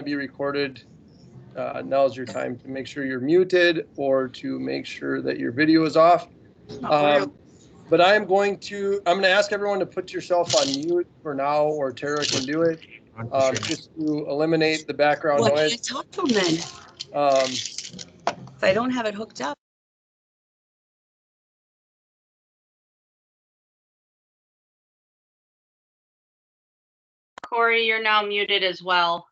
be recorded, now's your time to make sure you're muted or to make sure that your video is off. But I'm going to ask everyone to put yourself on mute for now, or Tara can do it, just to eliminate the background noise. I can't talk to them then. If I don't have it hooked up. Corey, you're now muted as well.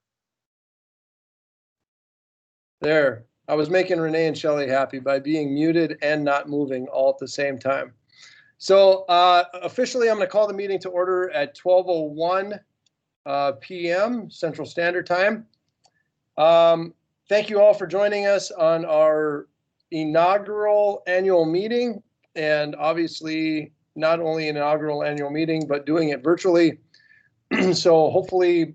There. I was making Renee and Shelley happy by being muted and not moving all at the same time. So officially, I'm going to call the meeting to order at 12:01 p.m. Central Standard Time. Thank you all for joining us on our inaugural annual meeting, and obviously not only an inaugural annual meeting, but doing it virtually. So hopefully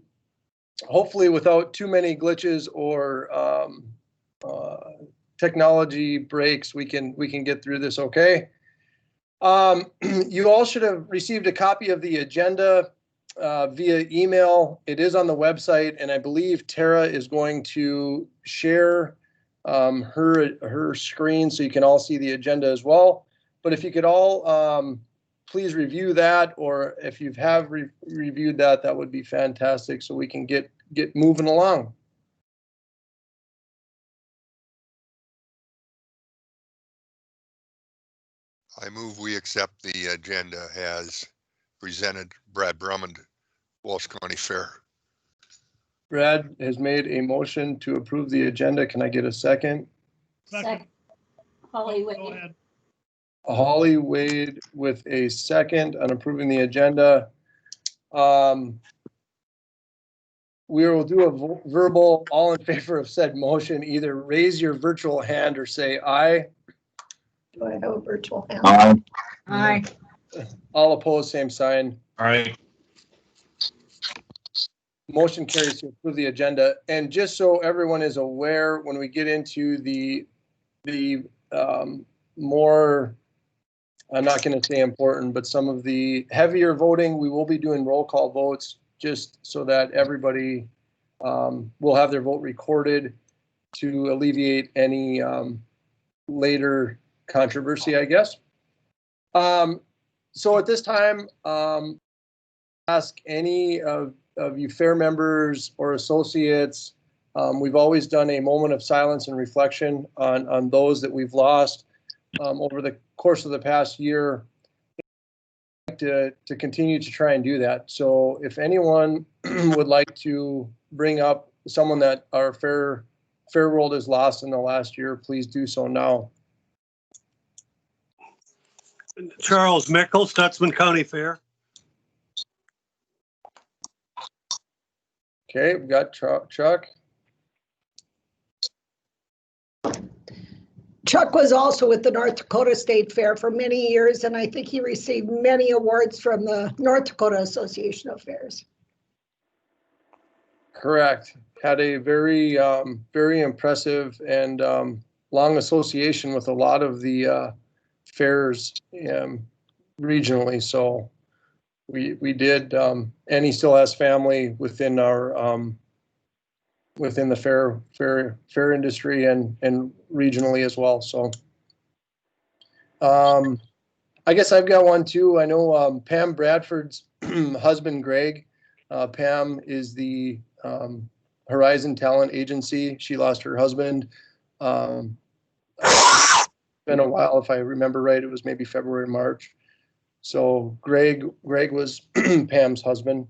without too many glitches or technology breaks, we can get through this okay. You all should have received a copy of the agenda via email. It is on the website, and I believe Tara is going to share her screen so you can all see the agenda as well. But if you could all please review that, or if you have reviewed that, that would be fantastic so we can get moving along. I move we accept the agenda as presented. Brad Drummond, Walsh County Fair. Brad has made a motion to approve the agenda. Can I get a second? Second. Holly Wade. Holly Wade with a second on approving the agenda. We will do a verbal all in favor of said motion. Either raise your virtual hand or say aye. Do I have a virtual hand? Aye. All opposed, same sign. All right. Motion carries to approve the agenda. And just so everyone is aware, when we get into the more, I'm not going to say important, but some of the heavier voting, we will be doing roll call votes just so that everybody will have their vote recorded to alleviate any later controversy, I guess. So at this time, ask any of you fair members or associates. We've always done a moment of silence and reflection on those that we've lost over the course of the past year. To continue to try and do that. So if anyone would like to bring up someone that our fair world has lost in the last year, please do so now. Charles Mickle, Stutzman County Fair. Okay, we've got Chuck. Chuck was also with the North Dakota State Fair for many years, and I think he received many awards from the North Dakota Association of Fairs. Correct. Had a very impressive and long association with a lot of the fairs regionally. So we did, and he still has family within our within the fair industry and regionally as well. So I guess I've got one too. I know Pam Bradford's husband, Greg. Pam is the Horizon Talent Agency. She lost her husband. It's been a while, if I remember right. It was maybe February, March. So Greg was Pam's husband.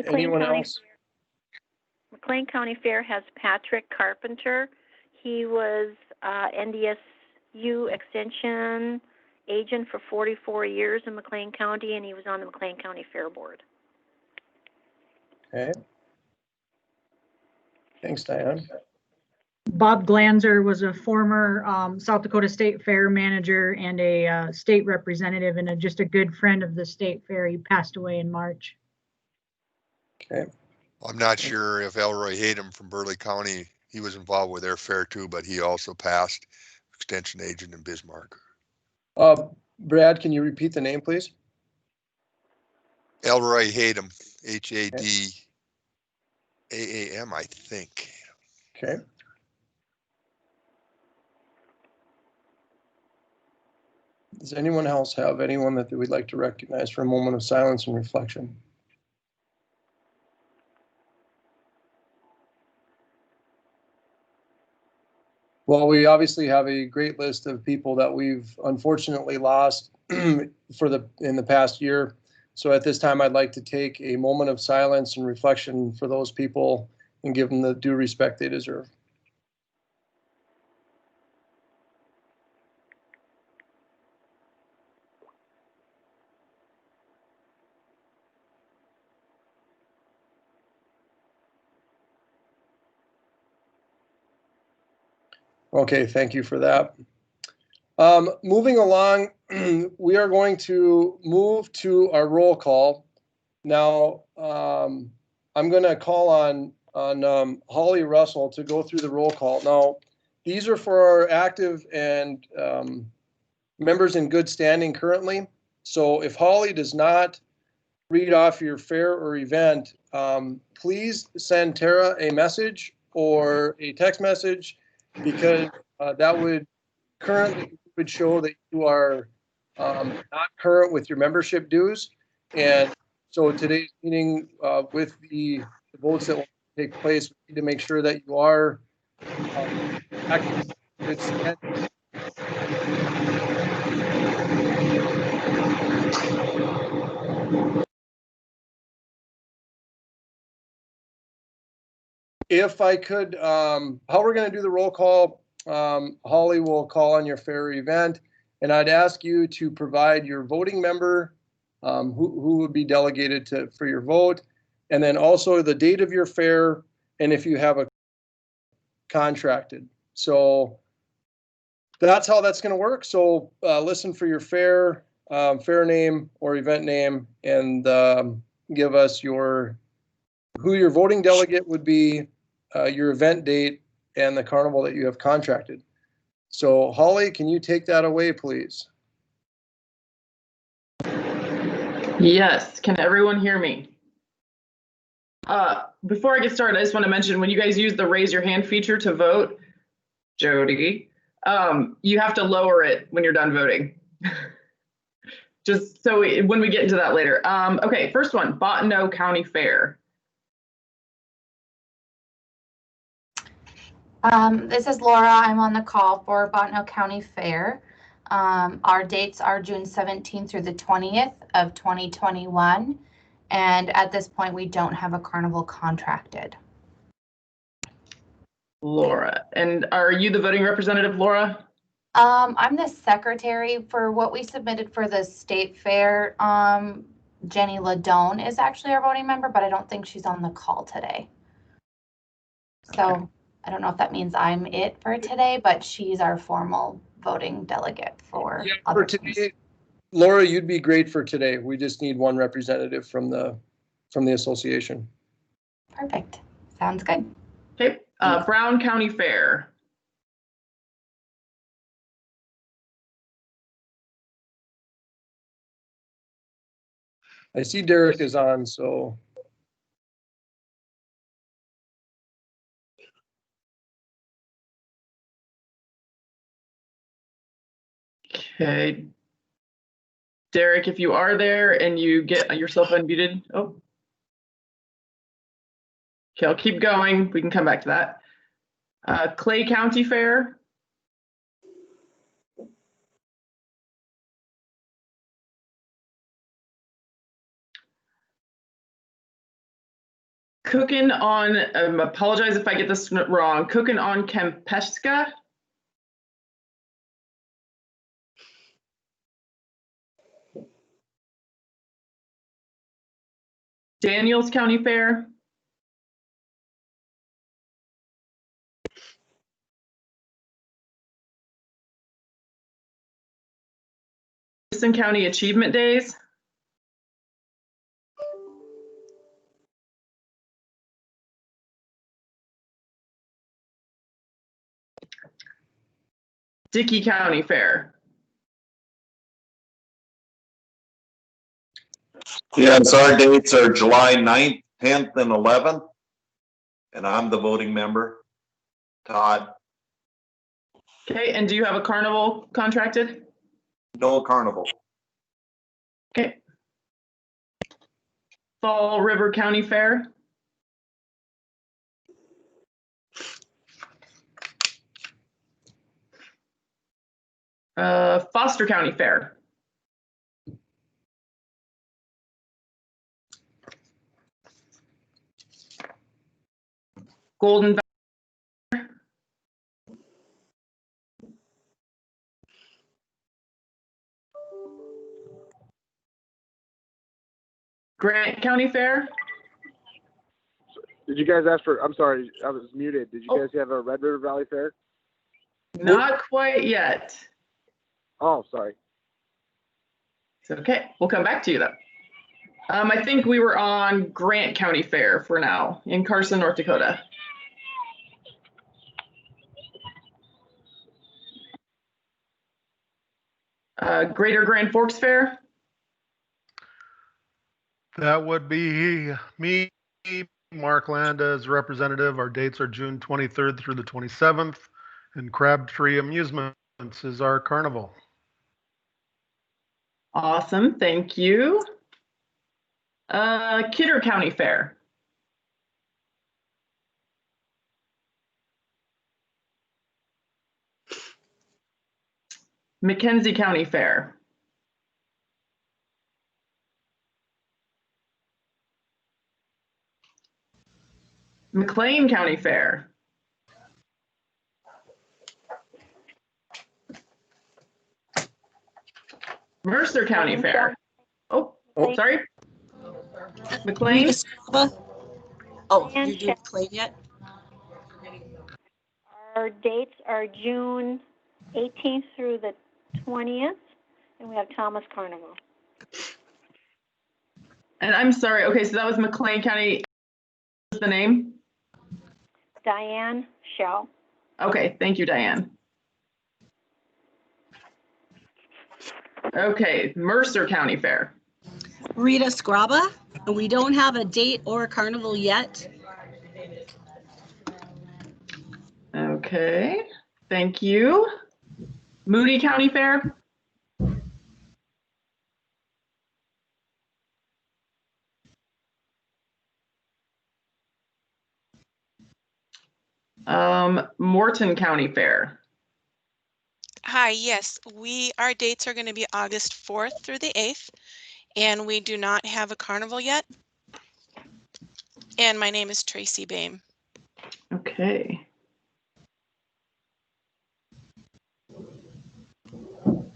Anyone else? McLean County Fair has Patrick Carpenter. He was NDSU Extension agent for 44 years in McLean County, and he was on the McLean County Fair Board. Okay. Thanks, Diane. Bob Glanzer was a former South Dakota State Fair manager and a state representative and just a good friend of the state fair. He passed away in March. Okay. I'm not sure if Elroy Hayden from Burleigh County, he was involved with their fair too, but he also passed, extension agent in Bismarck. Brad, can you repeat the name, please? Elroy Hatem, H-A-D-A-A-M, I think. Okay. Does anyone else have anyone that they would like to recognize for a moment of silence and reflection? Well, we obviously have a great list of people that we've unfortunately lost in the past year. So at this time, I'd like to take a moment of silence and reflection for those people and give them the due respect they deserve. Okay, thank you for that. Moving along, we are going to move to our roll call. Now, I'm going to call on Holly Russell to go through the roll call. Now, these are for our active and members in good standing currently. So if Holly does not read off your fair or event, please send Tara a message or a text message, because that would show that you are not current with your membership dues. And so today's meeting, with the votes that will take place, we need to make sure that you are acting. If I could, how we're going to do the roll call, Holly will call on your fair event, and I'd ask you to provide your voting member, who would be delegated for your vote, and then also the date of your fair, and if you have a contracted. So that's how that's going to work. So listen for your fair name or event name, and give us who your voting delegate would be, your event date, and the carnival that you have contracted. So Holly, can you take that away, please? Yes, can everyone hear me? Before I get started, I just want to mention, when you guys use the raise your hand feature to vote, Jody, you have to lower it when you're done voting. Just so when we get into that later. Okay, first one, Bottineau County Fair. This is Laura. I'm on the call for Bottineau County Fair. Our dates are June 17th through the 20th of 2021. And at this point, we don't have a carnival contracted. Laura, and are you the voting representative, Laura? I'm the secretary for what we submitted for the state fair. Jenny Ladone is actually our voting member, but I don't think she's on the call today. So okay. I don't know if that means I'm it for today, but she's our formal voting delegate for other today. Things. Laura, you'd be great for today. We just need one representative from the association. Perfect. Sounds good. Okay. Brown County Fair. I see Derek is on, so. Okay. Derek, if you are there and you get yourself unmuted. Oh. Okay, I'll keep going. We can come back to that. Clay County Fair. Cooking on, apologize if I get this wrong, Cooking on Kempesca. Daniels County Fair. Madison County Achievement Days. Dickey County Fair. Yes, our dates are July 9th, 10th, and 11th. And I'm the voting member. Todd, Okay, and do you have a carnival contracted? no carnival. Okay. Fall River County Fair. Foster County Fair. Golden Valley. Grant County Fair. Did you guys ask for, I'm sorry, I was muted. Did you Oh. guys have a Red River Valley Fair? Not quite yet. Oh, sorry. It's okay. We'll come back to you though. I think we were on Grant County Fair for now in Carson, North Dakota. Greater Grand Forks Fair. That would be me, Mark Land as representative. Our dates are June 23rd through the 27th, and Crabtree Amusements is our carnival. Awesome, thank you. Kidder County Fair. McKenzie County Fair. McLean County Fair. Mercer County Fair. Oh, sorry. McLean. Oh, you didn't McLean yet? Our dates are June 18th through the 20th, and we have Thomas Carnival. And I'm sorry, okay, so that was McLean County. What's the name? Diane Shell. Okay, thank you, Diane. Okay, Mercer County Fair. Rita Scraba. We don't have a date or a carnival yet. Okay, thank you. Moody County Fair. Morton County Fair. Hi, yes, our dates are going to be August 4th through the 8th, and we do not have a carnival yet. And my name is Tracy Bame. Okay.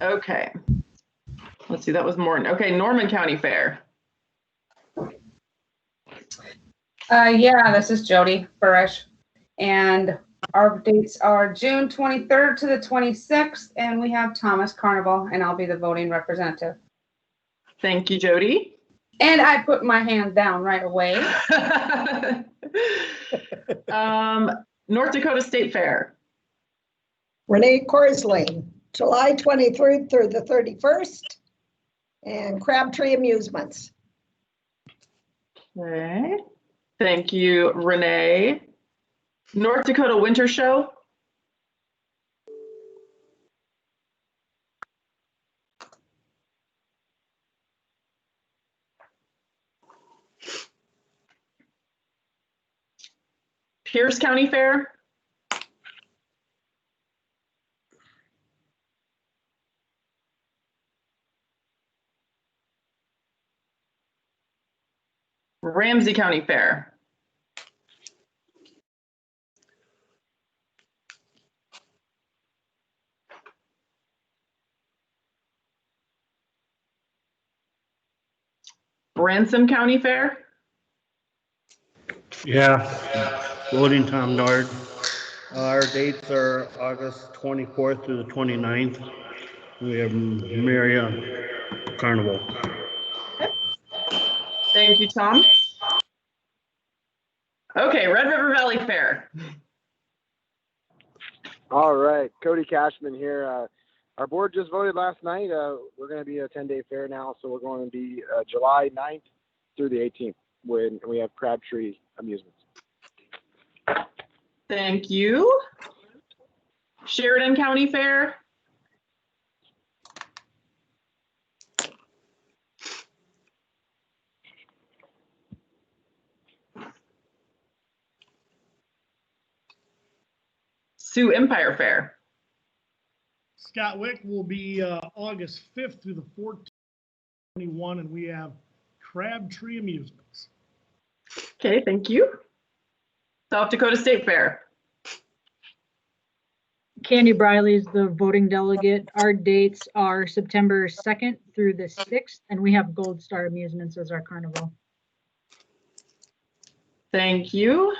Okay. Let's see, that was Morton. Okay, Norman County Fair. Yeah, this is Jody Burish, and our dates are June 23rd to the 26th, and we have Thomas Carnival, and I'll be the voting representative. Thank you, Jody. And I put my hand down right away. North Dakota State Fair. Renee Corsley, July 23rd through the 31st, and Crabtree Amusements. Okay. Thank you, Renee. North Dakota Winter Show. Pierce County Fair. Ramsey County Fair. Ransom County Fair. Yeah, voting Tom Nord. Our dates are August 24th through the 29th. We have Maria Carnival. Thank you, Tom. Okay, Red River Valley Fair. All right, Cody Cashman here. Our board just voted last night. We're going to be a 10-day fair now, so we're going to be July 9th through the 18th when we have Crabtree Amusements. Thank you. Sheridan County Fair. Sioux Empire Fair. Scott Wick will be August 5th through the 14th, 21, and we have Crabtree Amusements. Okay, thank you. South Dakota State Fair. Candy Briley is the voting delegate. Our dates are September 2nd through the 6th, and we have Gold Star Amusements as our carnival. Thank you.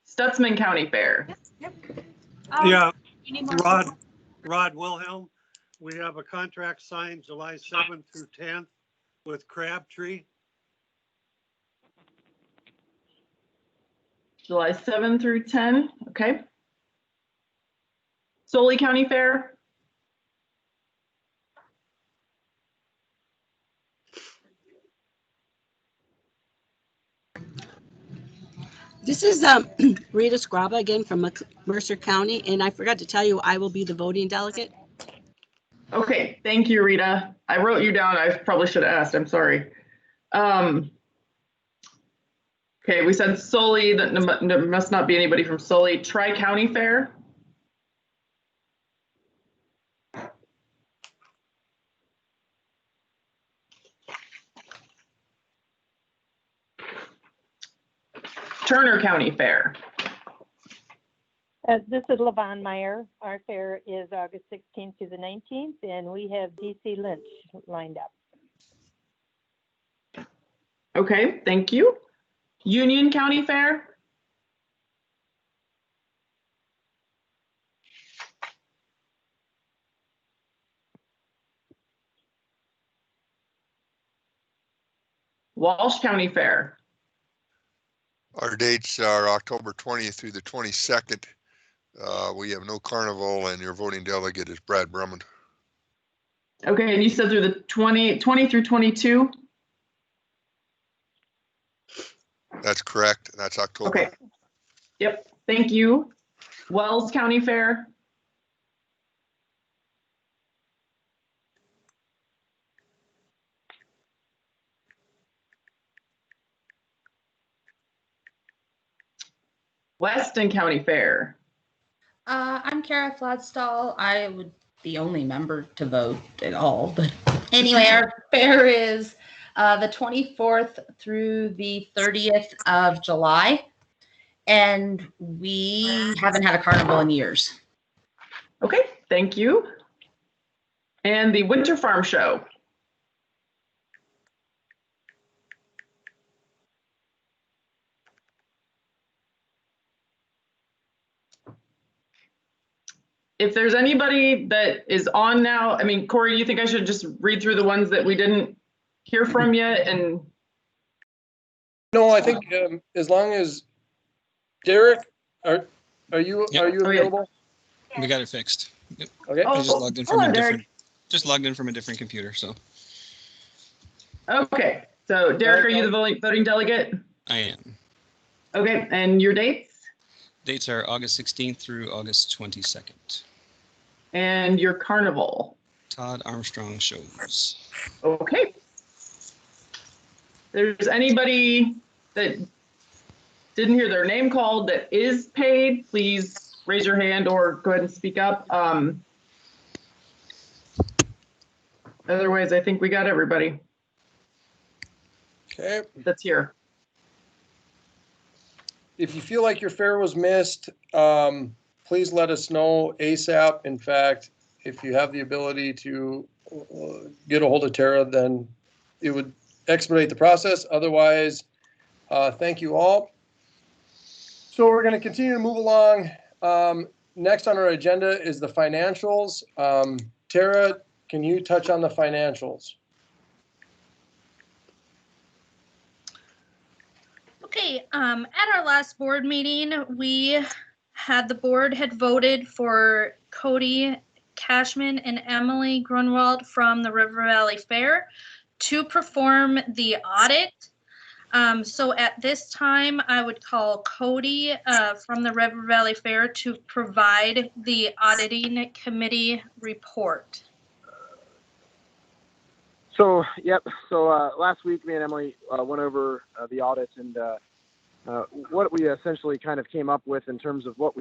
Stutzman County Fair. Yeah, Rod Wilhelm. We have a contract signed July 7th through 10th with Crabtree. July 7 through 10, okay. Sully County Fair. This is Rita Scraba again from Mercer County, and I forgot to tell you, I will be the voting delegate. Okay, thank you, Rita. I wrote you down. I probably should have asked. I'm sorry. Okay, we said Sully. That there must not be anybody from Sully. Tri-County Fair. Turner County Fair. This is Levon Meyer. Our fair is August 16th through the 19th, and we have DC Lynch lined up. Okay, thank you. Union County Fair. Walsh County Fair. Our dates are October 20th through the 22nd. We have no carnival, and your voting delegate is Brad Drummond. Okay, and you said through the 20 through 22? That's correct. That's October. Okay. Yep, thank you. Wells County Fair. Weston County Fair. I'm Kara Fladstall. I would the only member to vote at all, but anyway, our fair is the 24th through the 30th of July, and we haven't had a carnival in years. Okay, thank you. And the Winter Farm Show. If there's anybody that is on now, I mean, Corey, do you think I should just read through the ones that we didn't hear from yet? And no, I think as long as Derek, are you available? We got it fixed. Yep. Okay. I just logged in from a different computer. So. Okay. So Derek, are you the voting delegate? I am. Okay. And your dates? Dates are August 16th through August 22nd. And your carnival? Todd Armstrong Shows. Okay. There's anybody that didn't hear their name called that is paid, please raise your hand or go ahead and speak up. Otherwise, I think we got everybody. Okay. That's here. If you feel like your fair was missed, please let us know ASAP. In fact, if you have the ability to get a hold of Tara, then it would expedite the process. Otherwise, thank you all. So we're going to continue to move along. Next on our agenda is the financials. Tara, can you touch on the financials? Okay, at our last board meeting, the board had voted for Cody Cashman and Emily Grunwald from the River Valley Fair to perform the audit. So at this time, I would call Cody from the River Valley Fair to provide the auditing committee report. So, yep. So last week, me and Emily went over the audit and what we essentially kind of came up with in terms of what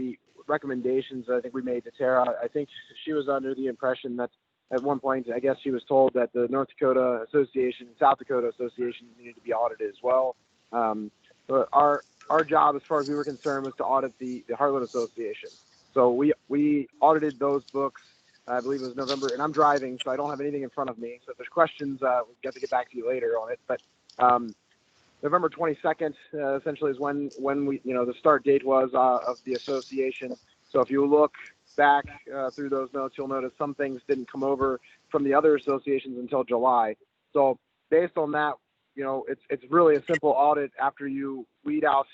recommendations I think we made to Tara. I think she was under the impression that at one point, I guess she was told that the North Dakota Association and South Dakota Association needed to be audited as well. But our job, as far as we were concerned, was to audit the Heartland Association. So we audited those books. I believe it was November, and I'm driving, so I don't have anything in front of me. So if there's questions, we'll get to get back to you later on it. But November 22nd, essentially, is when we, the start date was of the association. So if you look back through those notes, you'll notice some things didn't come over from the other associations until July. So based on that, it's really a simple audit after you weed out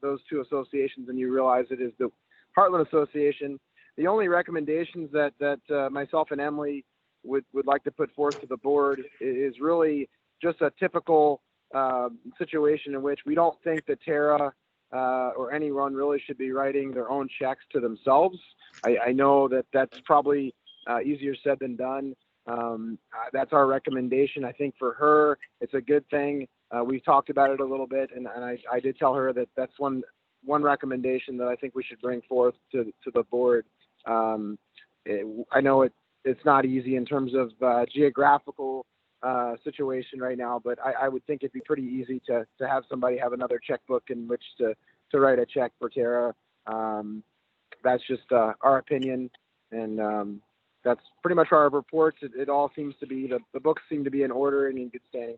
those two associations and you realize it is the Heartland Association. The only recommendations that myself and Emily would like to put forth to the board is really just a typical situation in which we don't think that Tara or anyone really should be writing their own checks to themselves. I know that that's probably easier said than done. That's our recommendation. I think for her, it's a good thing. We've talked about it a little bit, and I did tell her that that's one recommendation that I think we should bring forth to the board. I know it's not easy in terms of geographical situation right now, but I would think it'd be pretty easy to have somebody have another checkbook in which to write a check for Tara. That's just our opinion, and that's pretty much our reports. It all seems to be, the books seem to be in order and in good standing.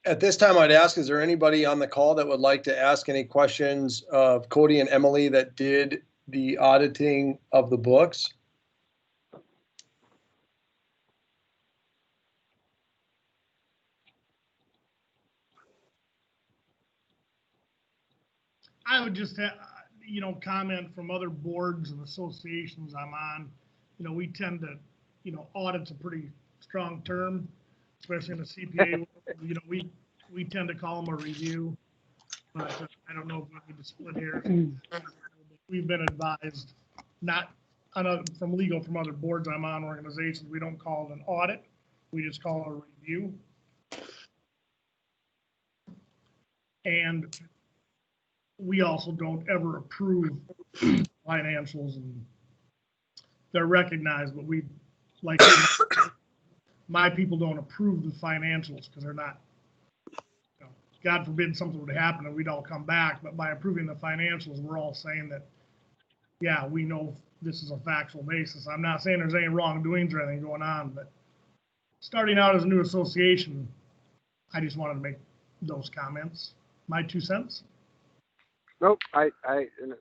At this time, I'd ask, is there anybody on the call that would like to ask any questions of Cody and Emily that did the auditing of the books? I would just have, comment from other boards and associations I'm on. We tend to, audit's a pretty strong term, especially in the CPA. We tend to call them a review, but I don't know if we need to split hairs. We've been advised not from other boards I'm on, organizations, we don't call it an audit. We just call it a review. And we also don't ever approve financials, and they're recognized, but we, like, my people don't approve the financials because they're not, God forbid something would happen and we'd all come back, but by approving the financials, we're all saying that, yeah, we know this is a factual basis. I'm not saying there's any wrongdoings or anything going on, but starting out as a new association, I just wanted to make those comments. My 2 cents. Nope,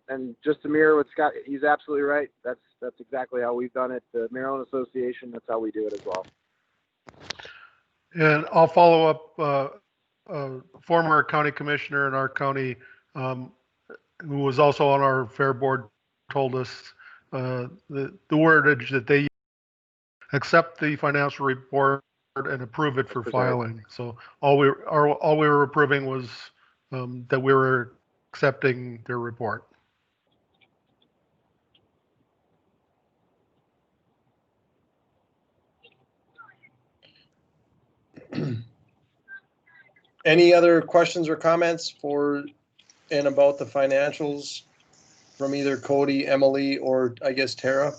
and just to mirror what Scott, he's absolutely right. That's exactly how we've done it. The Maryland Association, that's how we do it as well. And I'll follow up, former county commissioner in our county, who was also on our fair board, told us the wordage that they accept the financial report and approve it for filing. So all we were approving was that we were accepting their report. Any other questions or comments for and about the financials from either Cody, Emily, or I guess Tara?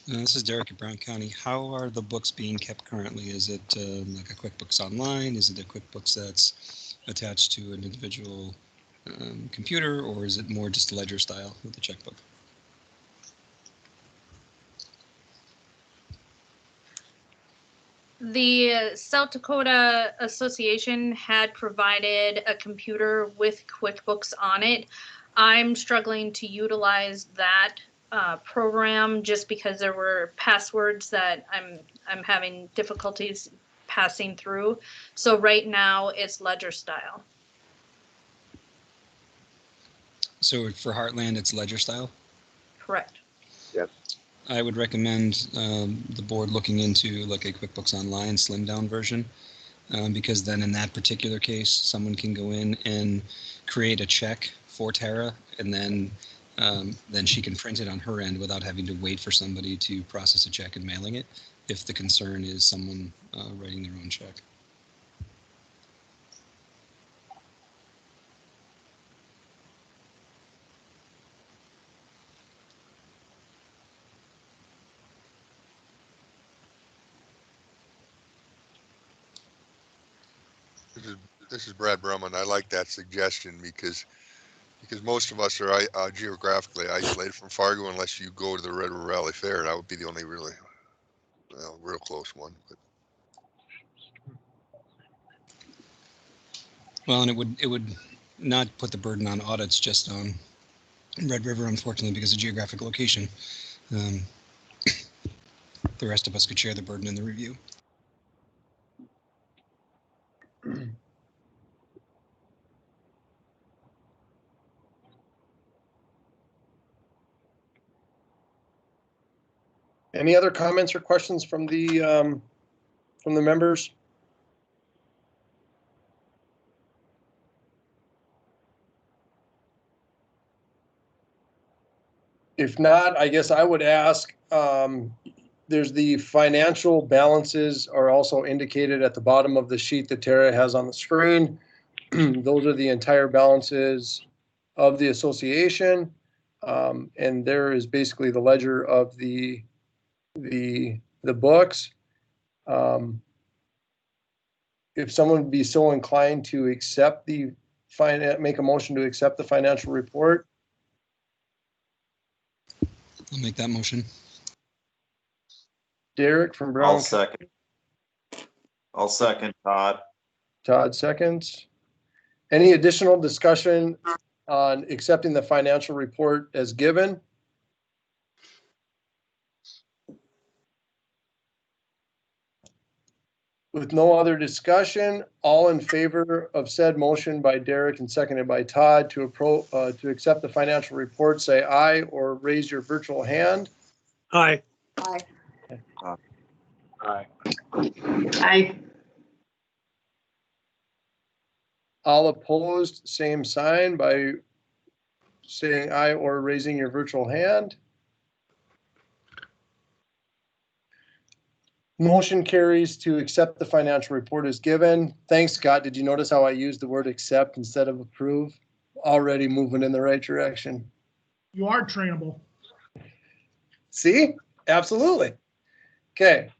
This is Derek at Brown County. How are the books being kept currently? Is it like a QuickBooks Online? Is it a QuickBooks that's attached to an individual computer, or is it more just ledger style with the checkbook? The South Dakota Association had provided a computer with QuickBooks on it. I'm struggling to utilize that program just because there were passwords that I'm having difficulties passing through. So right now it's ledger style. So for Heartland, it's ledger style. Correct. Yes. I would recommend the board looking into like a QuickBooks Online slimmed down version, because then in that particular case, someone can go in and create a check for Tara, and then she can print it on her end without having to wait for somebody to process a check and mailing it, if the concern is someone writing their own check. This is Brad Brumman. I like that suggestion because most of us are geographically isolated from Fargo unless you go to the Red River Valley Fair. That would be the only really real close one. But. Well, and it would not put the burden on audits just on Red River, unfortunately, because of geographic location. The rest of us could share the burden in the review. Any other comments or questions from the members? If not, I guess I would ask, there's the financial balances are also indicated at the bottom of the sheet that Tara has on the screen. Those are the entire balances of the association. And there is basically the ledger of the books. If someone would be so inclined to accept make a motion to accept the financial report. I'll make that motion. Derek from Brown. I'll second Todd. Todd seconds. Any additional discussion on accepting the financial report as given? With no other discussion, all in favor of said motion by Derek and seconded by Todd to accept the financial report, say aye or raise your virtual hand. Aye. Aye. Aye. Aye. All opposed, same sign by saying aye or raising your virtual hand. Motion carries to accept the financial report as given. Thanks, Scott. Did you notice how I used the word accept instead of approve? Already moving in the right direction. You are trainable. See? Absolutely. Okay.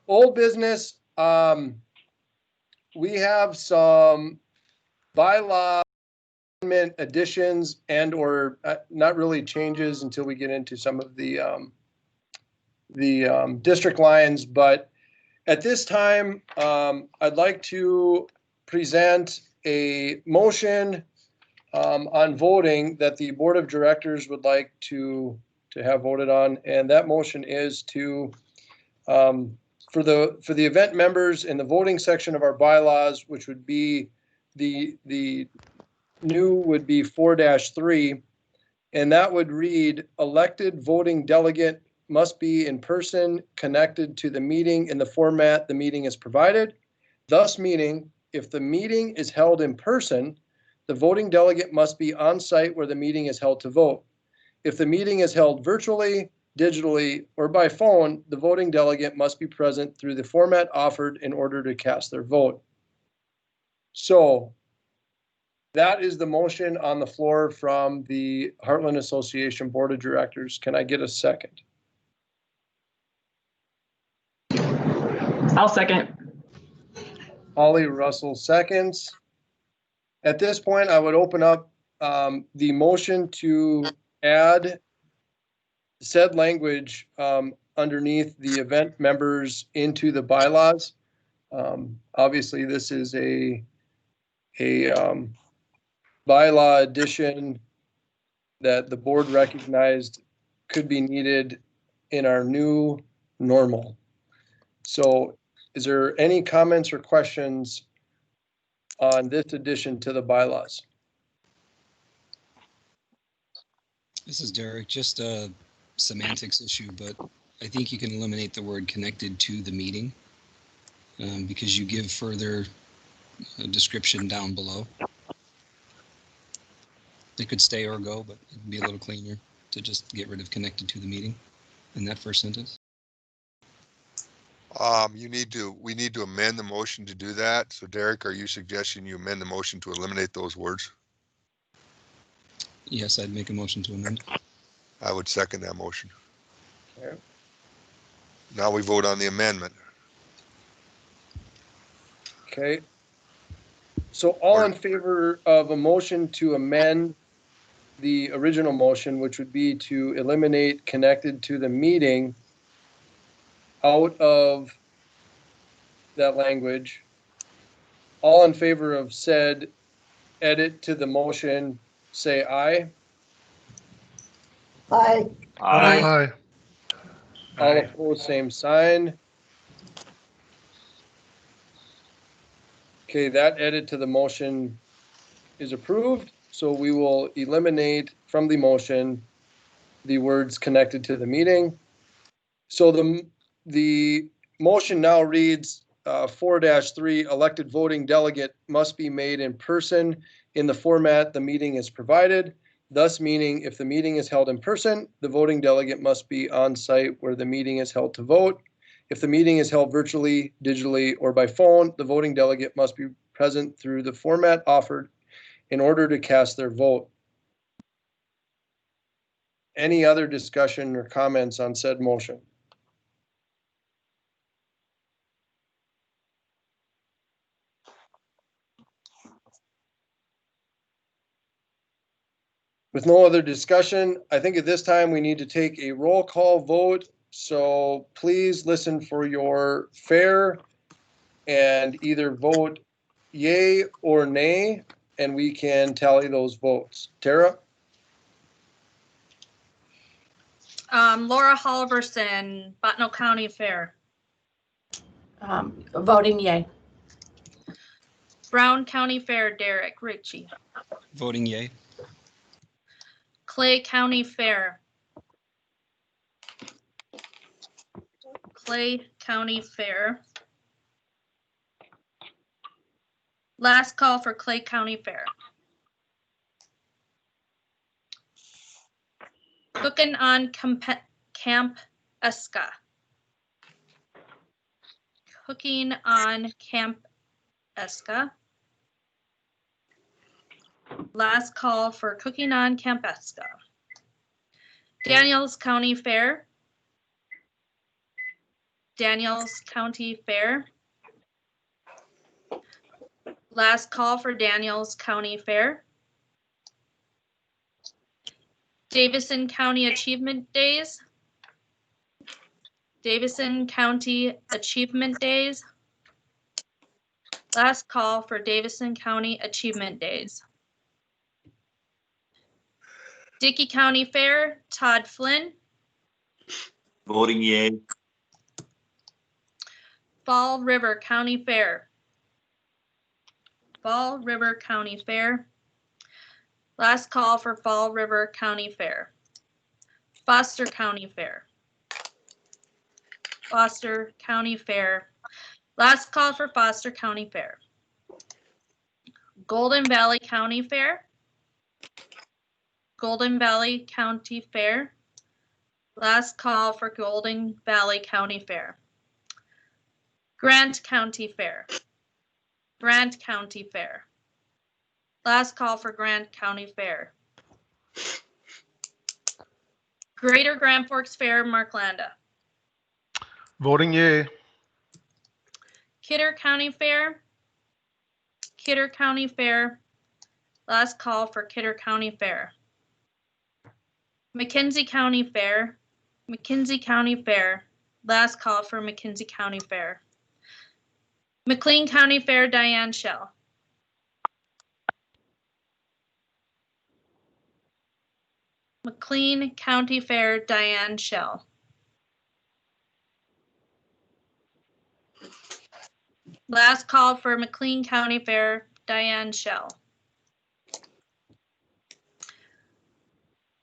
Old business. We have some bylaw amendment additions and or not really changes until we get into some of the district lines, but at this time, I'd like to present a motion on voting that the board of directors would like to have voted on, and that motion is to for the event members in the voting section of our bylaws, which would be the new would be 4-3, and that would read: elected voting delegate must be in person, connected to the meeting in the format the meeting is provided. Thus meaning, if the meeting is held in person, the voting delegate must be on site where the meeting is held to vote. If the meeting is held virtually, digitally, or by phone, the voting delegate must be present through the format offered in order to cast their vote. So that is the motion on the floor from the Heartland Association Board of Directors. Can I get a second? I'll second. Holly Russell seconds. At this point, I would open up the motion to add said language underneath the event members into the bylaws. Obviously, this is a bylaw addition that the board recognized could be needed in our new normal. So is there any comments or questions on this addition to the bylaws? This is Derek. Just a semantics issue, but I think you can eliminate the word connected to the meeting because you give further description down below. It could stay or go, but it'd be a little cleaner to just get rid of connected to the meeting in that first sentence. We need to amend the motion to do that. So Derek, are you suggesting you amend the motion to eliminate those words? Yes, I'd make a motion to amend. I would second that motion. Okay. Now we vote on the amendment. Okay. So all in favor of a motion to amend the original motion, which would be to eliminate connected to the meeting out of that language. All in favor of said edit to the motion, say aye. Aye. Aye. All opposed, same sign. Okay, that edit to the motion is approved. So we will eliminate from the motion the words connected to the meeting. So the motion now reads 4-3, elected voting delegate must be made in person in the format the meeting is provided. Thus meaning if the meeting is held in person, the voting delegate must be on site where the meeting is held to vote. If the meeting is held virtually, digitally, or by phone, the voting delegate must be present through the format offered in order to cast their vote. Any other discussion or comments on said motion? With no other discussion, I think at this time we need to take a roll call vote. So please listen for your fair and either vote yay or nay, and we can tally those votes. Tara? Laura Halverson, Botno County Fair. Voting yay. Brown County Fair, Derek Ritchie. Voting yay. Clay County Fair. Clay County Fair. Last call for Clay County Fair. Cooking on Camp Eska. Cooking on Camp Eska. Last call for Cooking on Camp Eska. Daniels County Fair. Daniels County Fair. Last call for Daniels County Fair. Davison County Achievement Days. Davison County Achievement Days. Last call for Davison County Achievement Days. Dickey County Fair, Todd Flynn. Voting yay. Fall River County Fair. Fall River County Fair. Last call for Fall River County Fair. Foster County Fair. Foster County Fair. Last call for Foster County Fair. Golden Valley County Fair. Golden Valley County Fair. Last call for Golden Valley County Fair. Grant County Fair. Grant County Fair. Last call for Grant County Fair. Greater Grand Forks Fair, Marklanda. Voting yay. Kidder County Fair. Kidder County Fair. Last call for Kidder County Fair. McKenzie County Fair. McKenzie County Fair. Last call for McKenzie County Fair. McLean County Fair, Diane Shell. McLean County Fair, Diane Shell. Last call for McLean County Fair, Diane Shell.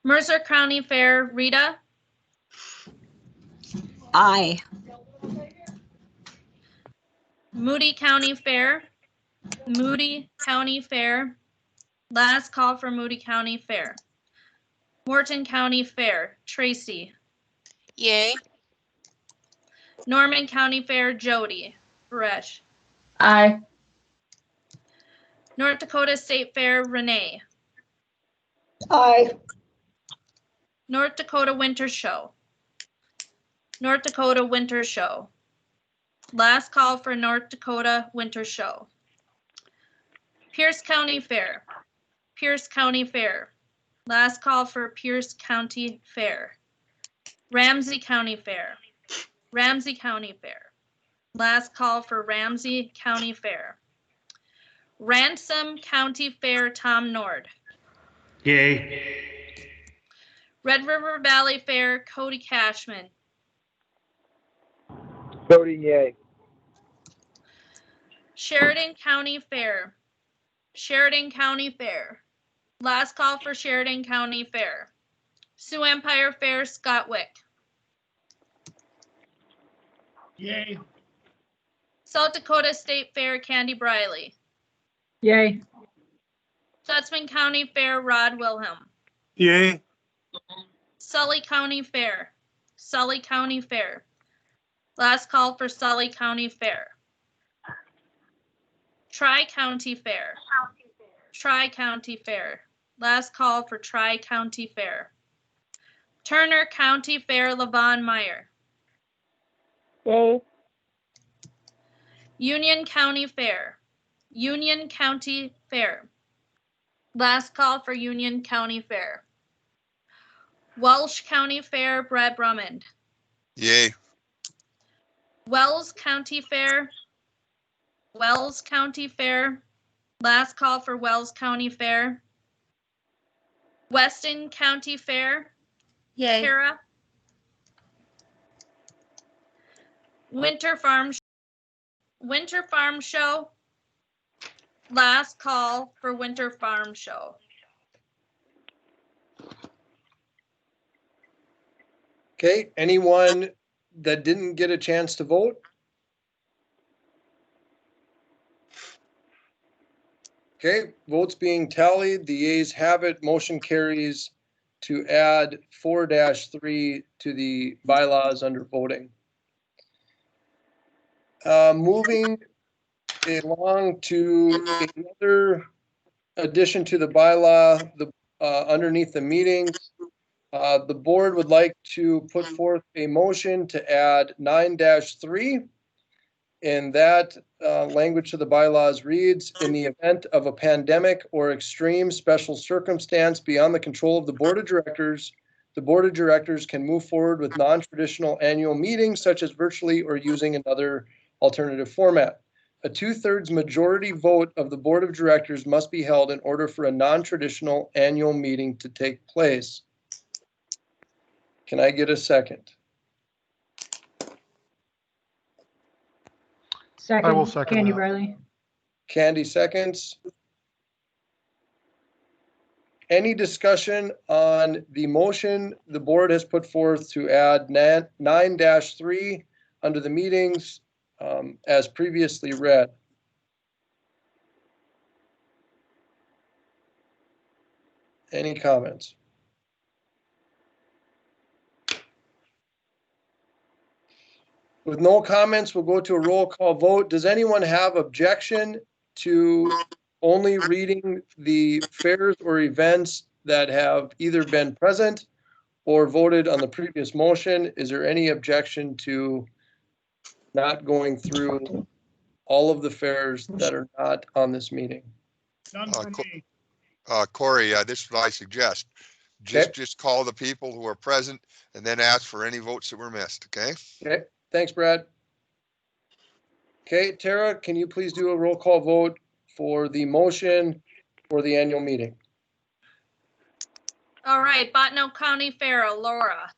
Mercer County Fair, Rita. Aye. Moody County Fair, Moody County Fair. Last call for Moody County Fair. Morton County Fair, Tracy. Yay. Norman County Fair, Jody. Paresh. Aye. North Dakota State Fair, Renee. Aye. North Dakota Winter Show. North Dakota Winter Show. Last call for North Dakota Winter Show. Pierce County Fair. Pierce County Fair. Last call for Pierce County Fair. Ramsey County Fair. Ramsey County Fair. Last call for Ramsey County Fair. Ransom County Fair, Tom Nord. Yay. Red River Valley Fair, Cody Cashman. Voting yay. Sheridan County Fair. Sheridan County Fair. Last call for Sheridan County Fair. Sioux Empire Fair, Scott Wick. Yay. South Dakota State Fair, Candy Briley. Yay. Stutzman County Fair, Rod Wilhelm. Yay. Sully County Fair. Sully County Fair. Last call for Sully County Fair. Tri-County Fair. Tri-County Fair. Last call for Tri-County Fair. Turner County Fair, Levon Meyer. Yay. Union County Fair. Union County Fair. Last call for Union County Fair. Welsh County Fair, Brad Drummond. Yay. Wells County Fair. Wells County Fair. Last call for Wells County Fair. Weston County Fair. Yay. Tara. Winter Farm Show. Last call for Winter Farm Show. Okay, anyone that didn't get a chance to vote? Okay, votes being tallied, the yeas have it, motion carries to add 4-3 to the bylaws under voting. Moving along to another addition to the bylaw, underneath the meetings. The board would like to put forth a motion to add 9-3. And that language to the bylaws reads, in the event of a pandemic or extreme special circumstance beyond the control of the board of directors can move forward with non-traditional annual meetings such as virtually or using another alternative format. A 2/3 majority vote of the board of directors must be held in order for a non-traditional annual meeting to take place. Can I get a second? Second. I will second Candy that. Briley. Candy seconds. Any discussion on the motion the board has put forth to add 9-3 under the meetings as previously read? Any comments? With no comments, we'll go to a roll call vote. Does anyone have objection to only reading the fairs or events that have either been present or voted on the previous motion? Is there any objection to not going through all of the fairs that are not on this meeting? None for me. Corey, this is what I suggest. Just call the people who are present and then ask for any votes that were missed, okay? Okay, thanks, Brad. Okay, Tara, can you please do a roll call vote for the motion for the annual meeting? All right, Botno County Fair, Laura.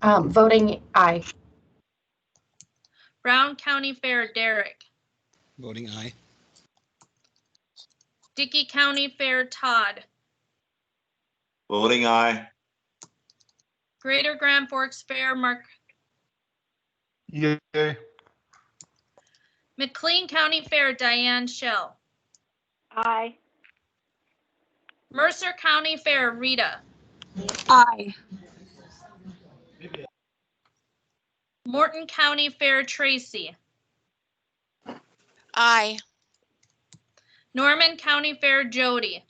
Voting aye. Brown County Fair, Derek. Voting aye. Dickey County Fair, Todd. Voting aye. Greater Grand Forks Fair, Mark. Yay. McLean County Fair, Diane Shell. Aye. Mercer County Fair, Rita. Aye. Morton County Fair, Tracy. Aye. Norman County Fair, Jody.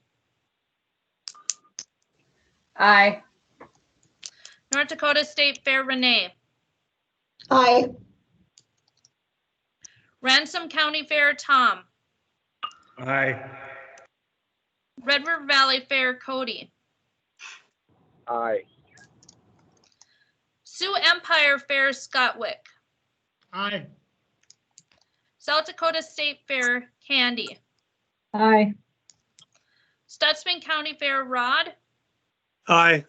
Aye. North Dakota State Fair, Renee. Aye. Ransom County Fair, Tom. Aye. Red River Valley Fair, Cody. Aye. Sioux Empire Fair, Scott Wick. Aye. South Dakota State Fair, Candy. Aye. Stutzman County Fair, Rod. Aye.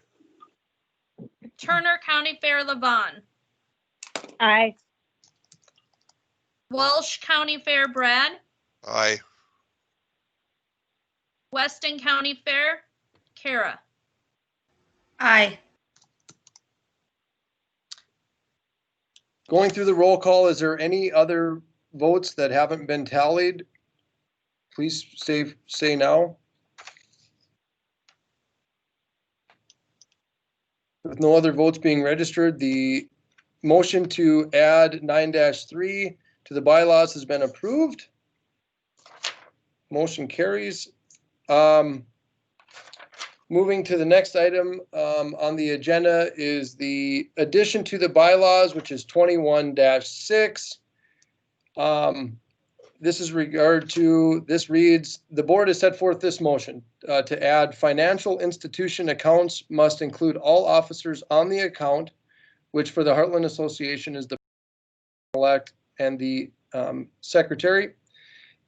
Turner County Fair, Levon. Aye. Walsh County Fair, Brad. Aye. Weston County Fair, Kara. Aye. Going through the roll call, is there any other votes that haven't been tallied? Please say now. With no other votes being registered, the motion to add 9-3 to the bylaws has been approved. Motion carries. Moving to the next item on the agenda is the addition to the bylaws, which is 21-6. This is this reads, the board has set forth this motion to add financial institution accounts must include all officers on the account, which for the Heartland Association is the elect and the secretary.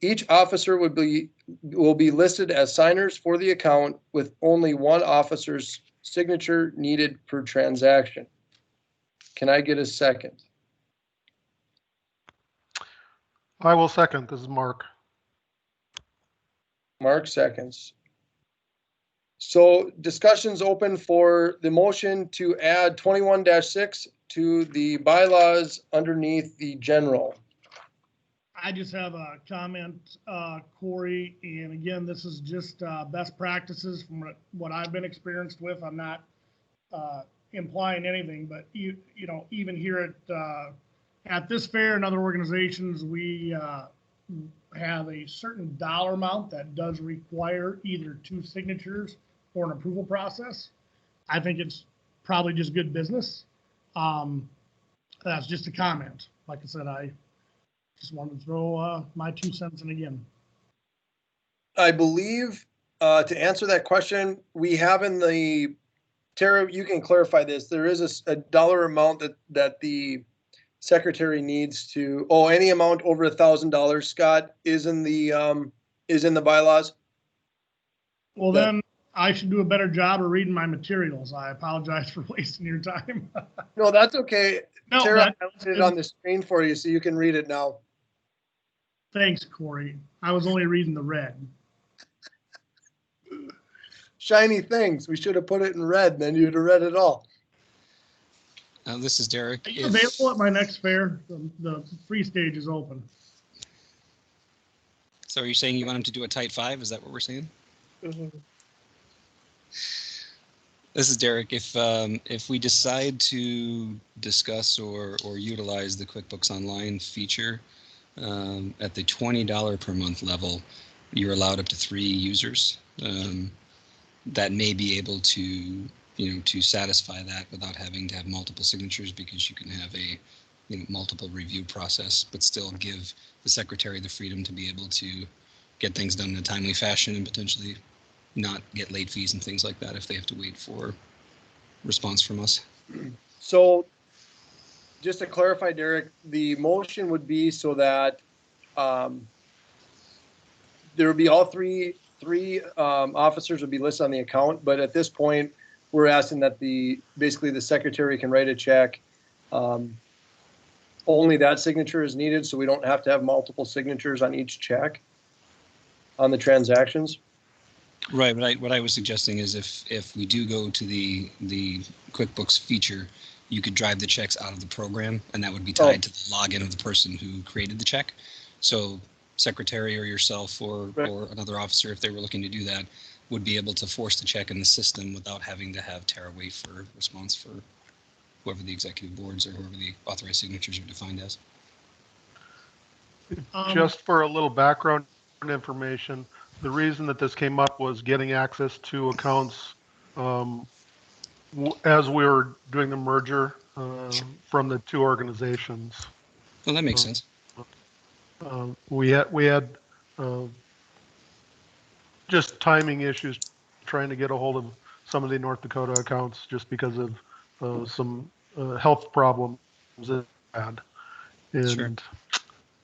Each officer will be listed as signers for the account with only one officer's signature needed per transaction. Can I get a second? I will second. This is Mark. Mark seconds. So discussion's open for the motion to add 21-6 to the bylaws underneath the general. I just have a comment, Corey, and again, this is just best practices from what I've been experienced with. I'm not implying anything, but you know, even here at this fair and other organizations, we have a certain dollar amount that does require either 2 signatures or an approval process. I think it's probably just good business. That's just a comment. Like I said, I just wanted to throw my 2 cents in again. I believe to answer that question, we have in the, Tara, you can clarify this. There is a dollar amount that the secretary needs to, any amount over $1,000, Scott, is in the bylaws. Well, then I should do a better job of reading my materials. I apologize for wasting your time. No, that's okay. No, Tara, I put it on the screen for you so you can read it now. Thanks, Corey. I was only reading the red. Shiny things. We should have put it in red, then you'd have read it all. This is Derek. Are you available at my next fair? The free stage is open. So are you saying you want him to do a tight 5? Is that what we're saying? This is Derek. If we decide to discuss or utilize the QuickBooks Online feature at the $20 per month level, you're allowed up to 3 users. That may be able to, to satisfy that without having to have multiple signatures, because you can have a multiple review process, but still give the secretary the freedom to be able to get things done in a timely fashion and potentially not get late fees and things like that if they have to wait for response from us. So just to clarify, Derek, the motion would be so that there would be all three officers would be listed on the account, but at this point, we're asking that basically the secretary can write a check. Only that signature is needed, so we don't have to have multiple signatures on each check. on the transactions. Right, but what I was suggesting is if we do go to the QuickBooks feature, you could drive the checks out of the program, and that would be tied to the login of the person who created the check. So secretary or yourself or another officer, if they were looking to do that, would be able to force the check in the system without having to have Tara wait for response for whoever the executive boards or whoever the authorized signatures are defined as. Just for a little background information, the reason that this came up was getting access to accounts as we were doing the merger from the two organizations. Well, that makes sense. We had just timing issues trying to get a hold of some of the North Dakota accounts just because of some health problems it had. And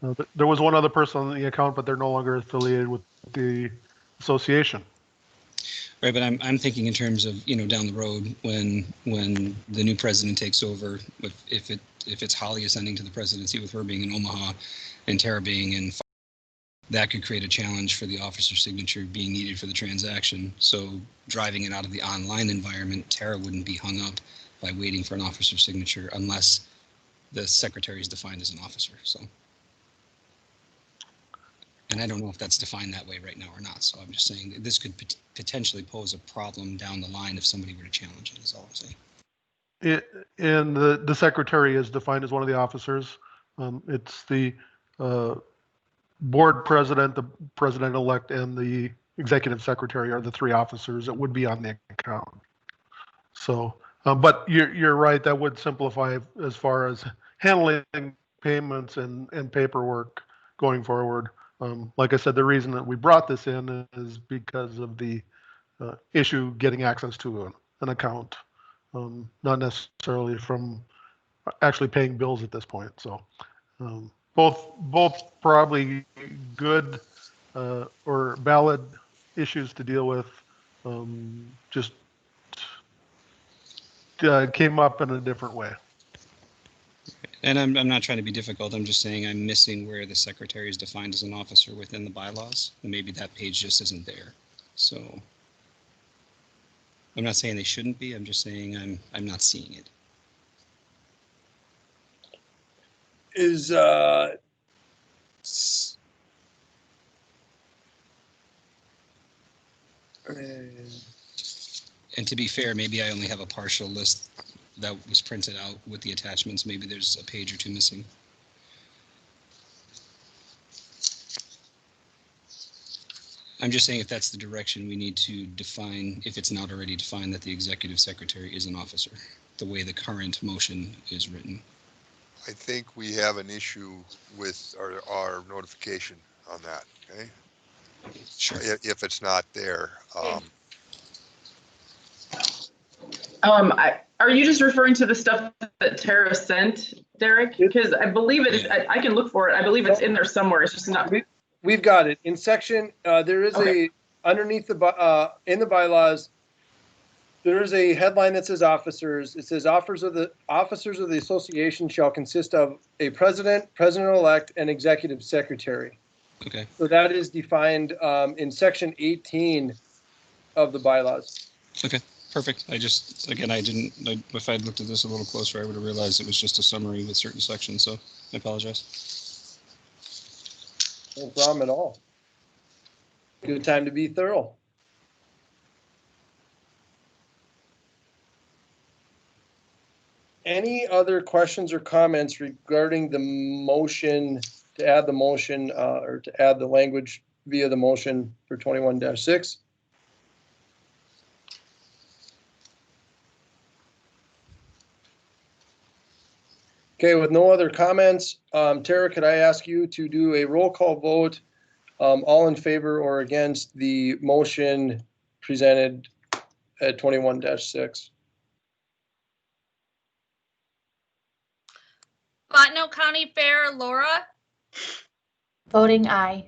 Sure. There was one other person on the account, but they're no longer affiliated with the association. Right, but I'm thinking in terms of, down the road when the new president takes over, if it's Holly ascending to the presidency with her being in Omaha and Tara being in, that could create a challenge for the officer signature being needed for the transaction. So driving it out of the online environment, Tara wouldn't be hung up by waiting for an officer signature unless the secretary is defined as an officer. So, and I don't know if that's defined that way right now or not. So I'm just saying that this could potentially pose a problem down the line if somebody were to challenge it, is all I'm saying. And the secretary is defined as one of the officers. It's the board president, the president-elect, and the executive secretary are the three officers that would be on the account. So, but you're right, that would simplify as far as handling payments and paperwork going forward. Like I said, the reason that we brought this in is because of the issue getting access to an account, not necessarily from actually paying bills at this point. So both probably good or valid issues to deal with. Just came up in a different way. And I'm not trying to be difficult. I'm just saying I'm missing where the secretary is defined as an officer within the bylaws. And maybe that page just isn't there. So I'm not saying they shouldn't be. I'm just saying I'm not seeing it. Is and to be fair, maybe I only have a partial list that was printed out with the attachments. Maybe there's a page or two missing. I'm just saying if that's the direction we need to define, if it's not already defined, that the executive secretary is an officer, the way the current motion is written. I think we have an issue with our notification on that, okay? Sure. If it's not there. Are you just referring to the stuff that Tara sent, Derek? Because I believe it is, I can look for it. I believe it's in there somewhere. It's just not. We've got it in section. There is underneath the in the bylaws. There is a headline that says officers. It says officers of the association shall consist of a president, president-elect, and executive secretary. Okay. So that is defined in section 18 of the bylaws. Okay. Perfect. I just, again, if I'd looked at this a little closer, I would have realized it was just a summary with certain sections, so I apologize. No problem at all. Good time to be thorough. Any other questions or comments regarding the motion to add the motion or to add the language via the motion for 21-6? Okay, with no other comments, Tara, could I ask you to do a roll call vote, all in favor or against the motion presented at 21-6? Bottineau County Fair, Laura. Voting aye.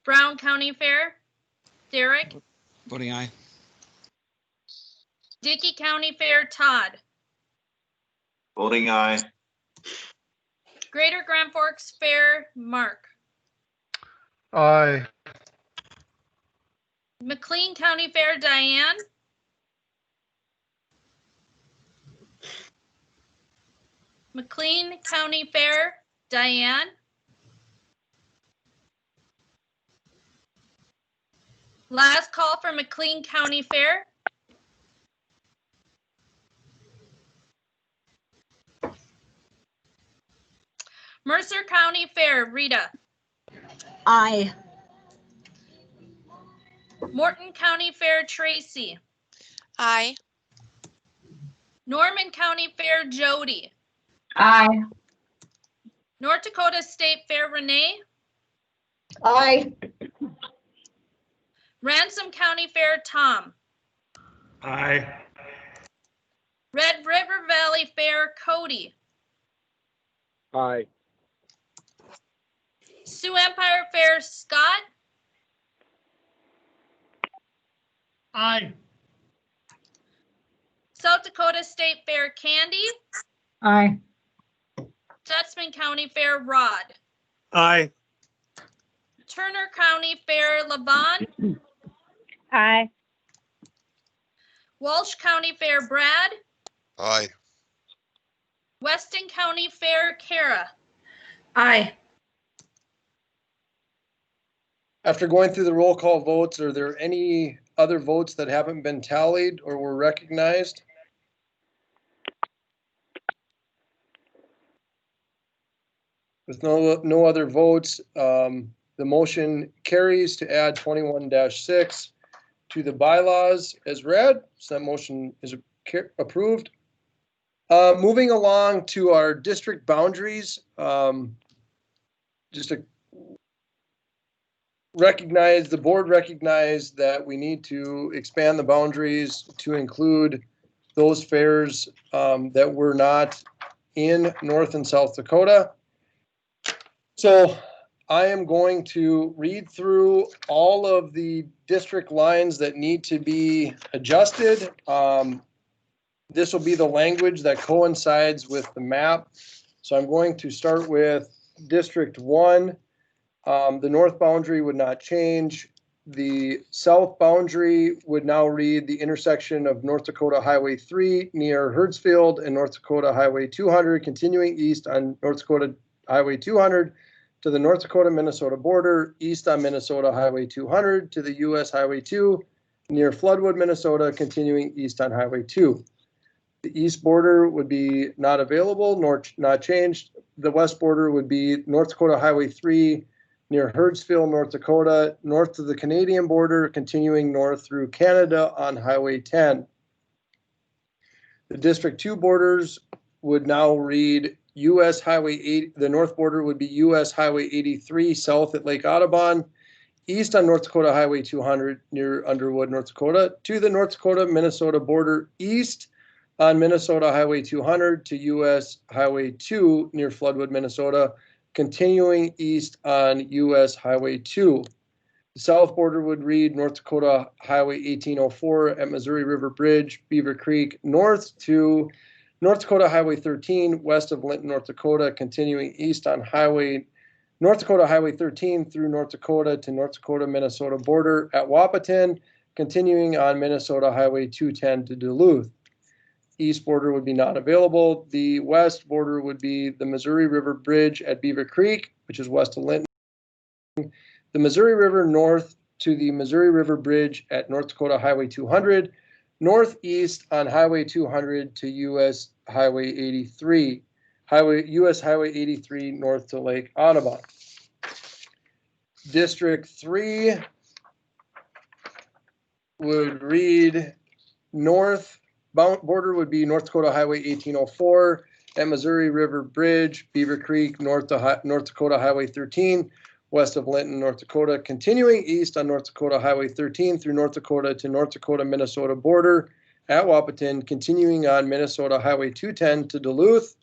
Brown County Fair, Derek. Voting aye. Dickey County Fair, Todd. Voting aye. Greater Grand Forks Fair, Mark. Aye. McLean County Fair, Diane. McLean County Fair, Diane. Last call for McLean County Fair. Mercer County Fair, Rita. Aye. Morton County Fair, Tracy. Aye. Norman County Fair, Jody. Aye. North Dakota State Fair, Renee. Aye. Ransom County Fair, Tom. Aye. Red River Valley Fair, Cody. Aye. Sioux Empire Fair, Scott. Aye. South Dakota State Fair, Candy. Aye. Stutzman County Fair, Rod. Aye. Turner County Fair, Levon. Aye. Walsh County Fair, Brad. Aye. Weston County Fair, Kara. Aye. After going through the roll call votes, are there any other votes that haven't been tallied or were recognized? With no other votes, the motion carries to add 21-6 to the bylaws as read. So that motion is approved. Moving along to our district boundaries, just to recognize, the board recognized that we need to expand the boundaries to include those fairs that were not in North and South Dakota. So I am going to read through all of the district lines that need to be adjusted. This will be the language that coincides with the map. So I'm going to start with District 1. The north boundary would not change. The south boundary would now read the intersection of North Dakota Highway 3 near Hertzfield and North Dakota Highway 200, continuing east on North Dakota Highway 200 to the North Dakota-Minnesota border, east on Minnesota Highway 200 to the US Highway 2 near Floodwood, Minnesota, continuing east on Highway 2. The east border would be not available nor not changed. The west border would be North Dakota Highway 3 near Hertzfield, North Dakota, north of the Canadian border, continuing north through Canada on Highway 10. The District 2 borders would now read US Highway 8, the north border would be US Highway 83 south at Lake Audubon, east on North Dakota Highway 200 near Underwood, North Dakota, to the North Dakota-Minnesota border, east on Minnesota Highway 200 to US Highway 2 near Floodwood, Minnesota, continuing east on US Highway 2. The south border would read North Dakota Highway 1804 at Missouri River Bridge, Beaver Creek, north to North Dakota Highway 13 west of Linton, North Dakota, continuing east on North Dakota Highway 13 through North Dakota to North Dakota-Minnesota border at Wahpeton, continuing on Minnesota Highway 210 to Duluth. East border would be not available. The west border would be the Missouri River Bridge at Beaver Creek, which is west of Linton. The Missouri River north to the Missouri River Bridge at North Dakota Highway 200, northeast on Highway 200 to US Highway 83, US Highway 83 north to Lake Audubon. District 3 would read north border would be North Dakota Highway 1804 at Missouri River Bridge, Beaver Creek, north Dakota Highway 13, west of Linton, North Dakota, continuing east on North Dakota Highway 13 through North Dakota to North Dakota-Minnesota border at Wahpeton, continuing on Minnesota Highway 210 to Duluth.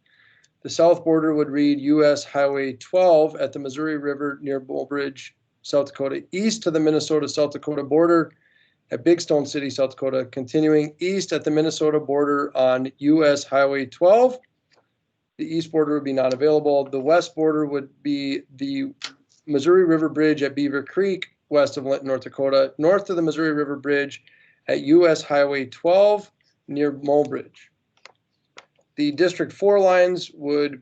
The south border would read US Highway 12 at the Missouri River near Bull Bridge, South Dakota, east to the Minnesota-South Dakota border at Big Stone City, South Dakota, continuing east at the Minnesota border on US Highway 12. The east border would be not available. The west border would be the Missouri River Bridge at Beaver Creek, west of Linton, North Dakota, north of the Missouri River Bridge at US Highway 12 near Mulbridge. The District 4 lines would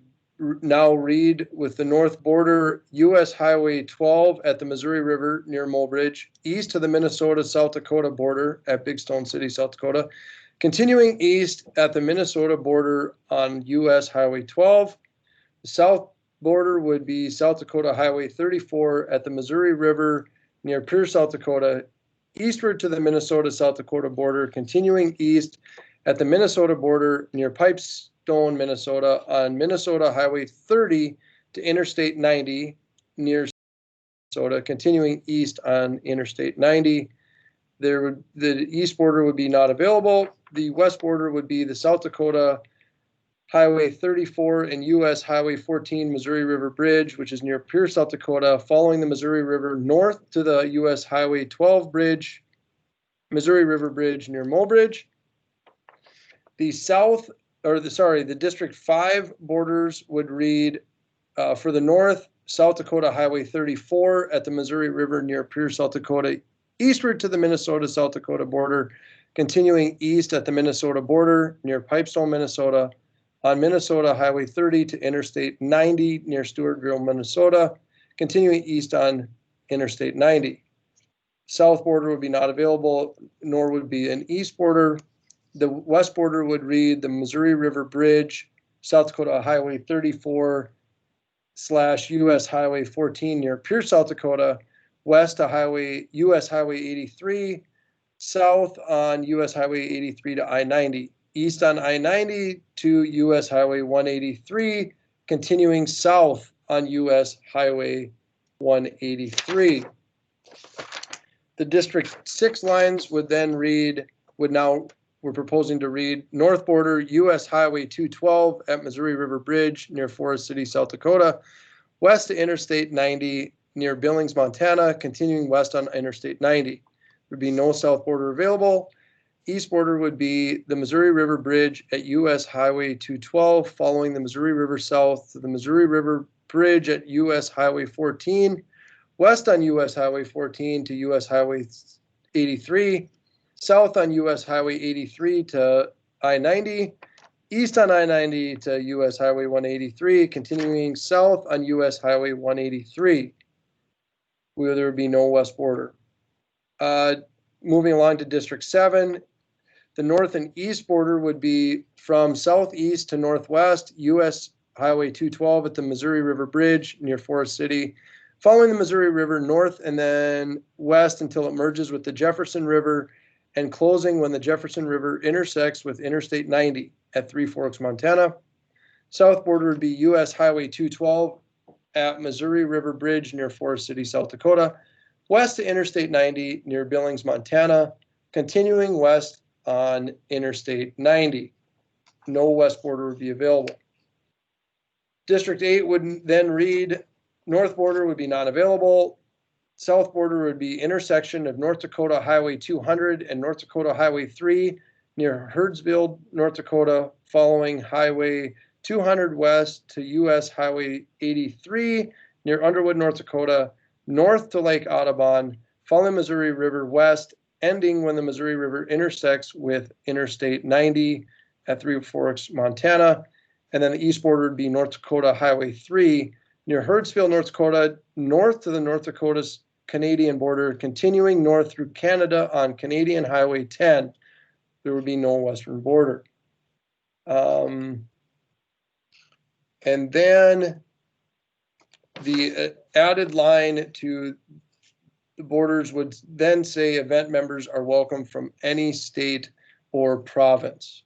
now read with the north border US Highway 12 at the Missouri River near Mulbridge, east to the Minnesota-South Dakota border at Big Stone City, South Dakota, continuing east at the Minnesota border on US Highway 12. The south border would be South Dakota Highway 34 at the Missouri River near Pierce, South Dakota, eastward to the Minnesota-South Dakota border, continuing east at the Minnesota border near Pipestone, Minnesota, on Minnesota Highway 30 to Interstate 90 near Minnesota, continuing east on Interstate 90. The east border would be not available. The west border would be the South Dakota Highway 34 and US Highway 14 Missouri River Bridge, which is near Pierce, South Dakota, following the Missouri River north to the US Highway 12 bridge, Missouri River Bridge near Mulbridge. The District 5 borders would read for the north, South Dakota Highway 34 at the Missouri River near Pierce, South Dakota, eastward to the Minnesota-South Dakota border, continuing east at the Minnesota border near Pipestone, Minnesota, on Minnesota Highway 30 to Interstate 90 near Stewartville, Minnesota, continuing east on Interstate 90. South border would be not available, nor would be an east border. The west border would read the Missouri River Bridge, South Dakota Highway 34 / US Highway 14 near Pierce, South Dakota, west to US Highway 83, south on US Highway 83 to I-90, east on I-90 to US Highway 183, continuing south on US Highway 183. The District 6 lines would then read, we're proposing to read north border US Highway 212 at Missouri River Bridge near Forest City, South Dakota, west to Interstate 90 near Billings, Montana, continuing west on Interstate 90. There'd be no south border available. East border would be the Missouri River Bridge at US Highway 212, following the Missouri River south to the Missouri River Bridge at US Highway 14, west on US Highway 14 to US Highway 83, south on US Highway 83 to I-90, east on I-90 to US Highway 183, continuing south on US Highway 183, where there would be no west border. Moving along to District 7, the north and east border would be from southeast to northwest, US Highway 212 at the Missouri River Bridge near Forest City, following the Missouri River north and then west until it merges with the Jefferson River and closing when the Jefferson River intersects with Interstate 90 at Three Forks, Montana. South border would be US Highway 212 at Missouri River Bridge near Forest City, South Dakota, west to Interstate 90 near Billings, Montana, continuing west on Interstate 90. No west border would be available. District 8 would then read, north border would be not available. South border would be intersection of North Dakota Highway 200 and North Dakota Highway 3 near Herdsville, North Dakota, following Highway 200 west to US Highway 83 near Underwood, North Dakota, north to Lake Audubon, following Missouri River west, ending when the Missouri River intersects with Interstate 90 at Three Forks, Montana. And then the east border would be North Dakota Highway 3 near Herdsville, North Dakota, north to the North Dakota's Canadian border, continuing north through Canada on Canadian Highway 10. There would be no western border. And then the added line to the borders would then say event members are welcome from any state or province.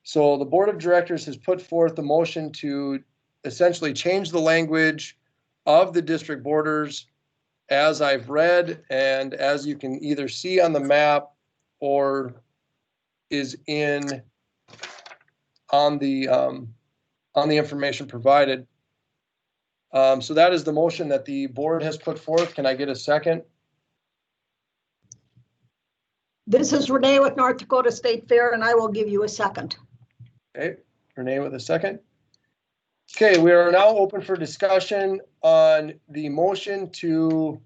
So the board of directors has put forth the motion to essentially change the language of the district borders as I've read and as you can either see on the map or is on the information provided. So that is the motion that the board has put forth. Can I get a second? This is Renee with North Dakota State Fair, and I will give you a second. Okay, Renee with a second. Okay, we are now open for discussion on the motion to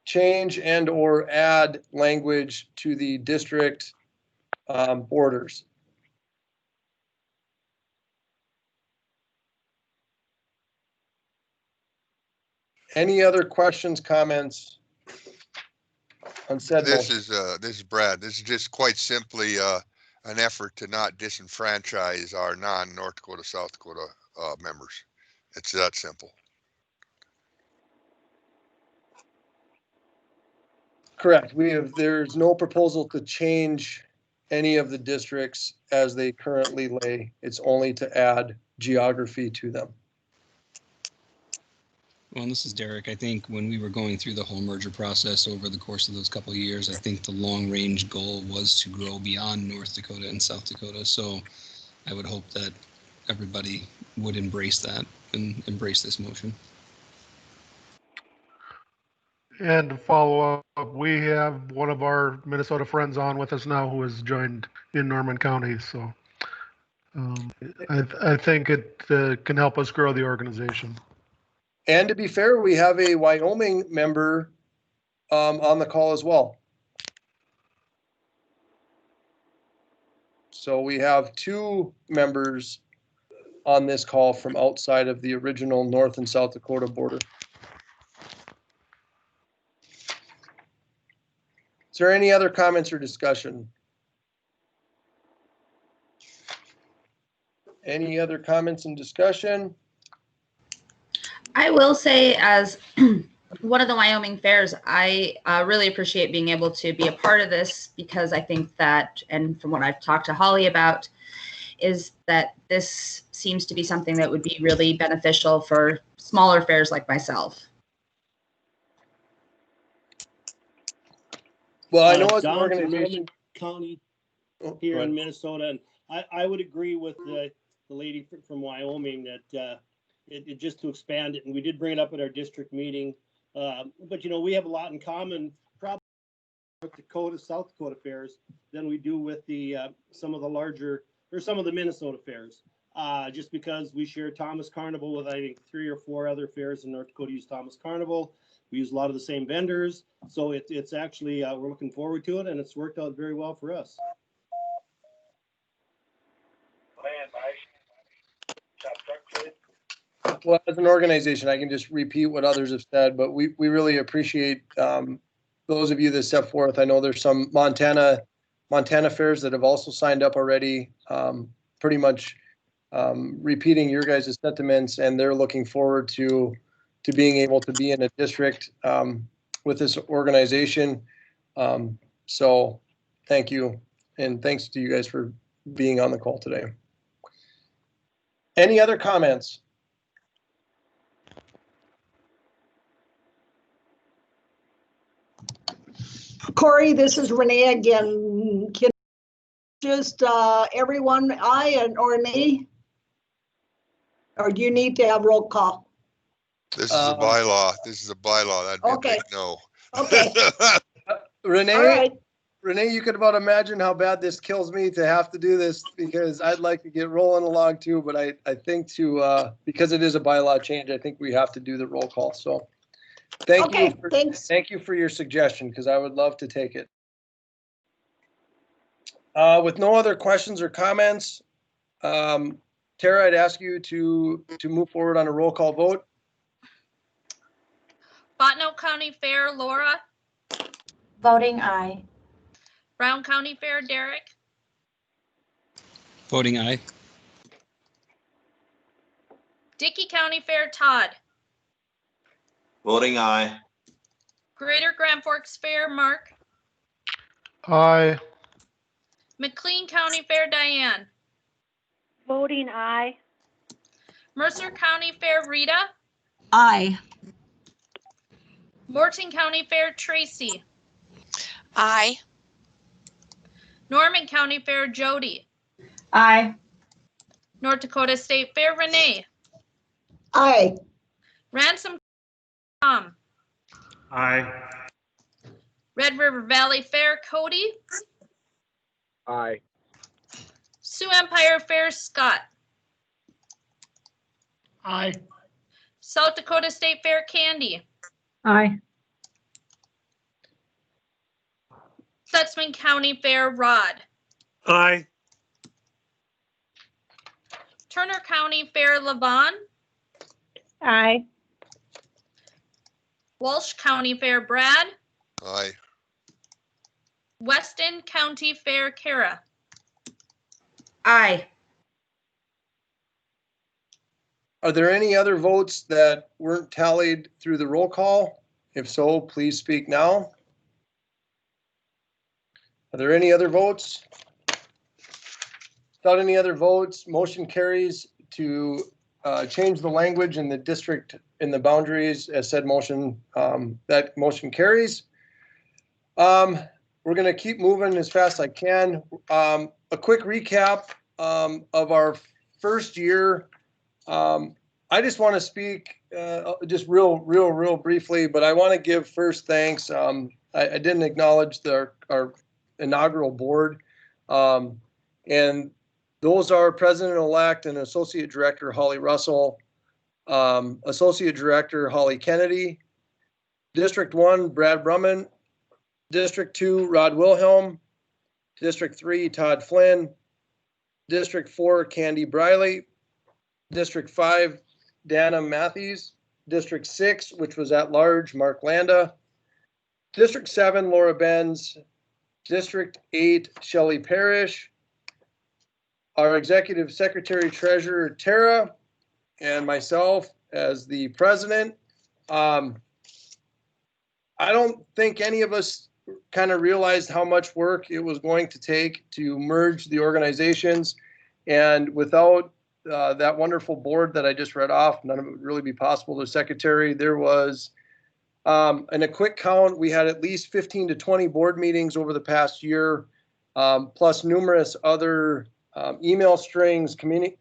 change and or add language to the district borders. Any other questions, comments on said This motion? is Brad. This is just quite simply an effort to not disenfranchise our non-North Dakota, South Dakota members. It's that simple. Correct. There's no proposal to change any of the districts as they currently lay. It's only to add geography to them. Well, and this is Derek. I think when we were going through the whole merger process over the course of those couple of years, I think the long range goal was to grow beyond North Dakota and South Dakota. So I would hope that everybody would embrace that and embrace this motion. And to follow up, we have one of our Minnesota friends on with us now who has joined in Norman County. So I think it can help us grow the organization. And to be fair, we have a Wyoming member on the call as well. So we have 2 members on this call from outside of the original North and South Dakota border. Is there any other comments or discussion? Any other comments and discussion? I will say, as one of the Wyoming fairs, I really appreciate being able to be a part of this, because I think that, and from what I've talked to Holly about, is that this seems to be something that would be really beneficial for smaller fairs like myself. Well, I know as an Don from organization. Norman County Oh, here go in ahead. Minnesota, and I would agree with the lady from Wyoming that it just to expand it, and we did bring it up at our district meeting. But you know, we have a lot in common, probably North Dakota, South Dakota fairs than we do with the some of the larger or some of the Minnesota fairs. Just because we share Thomas Carnival with, I think, 3 or 4 other fairs in North Dakota use Thomas Carnival. We use a lot of the same vendors. So it's actually, we're looking forward to it, and it's worked out very well for us. Well, as an organization, I can just repeat what others have said, but we really appreciate those of you that step forth. I know there's some Montana fairs that have also signed up already, pretty much repeating your guys' sentiments, and they're looking forward to being able to be in a district with this organization. So thank you, and thanks to you guys for being on the call today. Any other comments? Corey, this is Renee again. Can just everyone, aye or nay? Or do you need to have roll call? This is a bylaw. This is a bylaw. That'd be Okay. a big no. Okay. Renee, All right. Renee, you could about imagine how bad this kills me to have to do this, because I'd like to get rolling along too, but I think because it is a bylaw change, I think we have to do the roll call. So thank you for your suggestion, because I would love to take it. With no other questions or comments, Tara, I'd ask you to move forward on a roll call vote. Botno County Fair, Laura. Voting aye. Brown County Fair, Derek. Voting aye. Dickey County Fair, Todd. Voting aye. Greater Grand Forks Fair, Mark. Aye. McLean County Fair, Diane. Voting aye. Mercer County Fair, Rita. Aye. Morton County Fair, Tracy. Aye. Norman County Fair, Jody. Aye. North Dakota State Fair, Renee. Aye. Ransom, Tom. Aye. Red River Valley Fair, Cody. Aye. Sioux Empire Fair, Scott. Aye. South Dakota State Fair Candy. Aye. Stutzman County Fair Rod. Aye. Turner County Fair Levon. Aye. Walsh County Fair Brad. Aye. Weston County Fair Kara. Aye. Are there any other votes that weren't tallied through the roll call? If so, please speak now. Are there any other votes? Without any other votes, motion carries to change the language in the district in the boundaries as said motion. That motion carries. We're going to keep moving as fast as I can. A quick recap of our first year. I just want to speak just real briefly, but I want to give first thanks. I didn't acknowledge our inaugural board, and those are President-elect and Associate Director Holly Russell, Associate Director Holly Kennedy, District 1 Brad Brumman, District 2 Rod Wilhelm, District 3 Todd Flynn, District 4 Candy Briley, District 5 Dana Matthews, District 6, which was at large, Mark Landa, District 7 Laura Benz, District 8 Shelley Parrish, our Executive Secretary Treasurer Tara, and myself as the president. I don't think any of us kind of realized how much work it was going to take to merge the organizations, and without that wonderful board that I just read off, none of it would really be possible. The secretary, there was, in a quick count, we had at least 15 to 20 board meetings over the past year, plus numerous other email strings, committee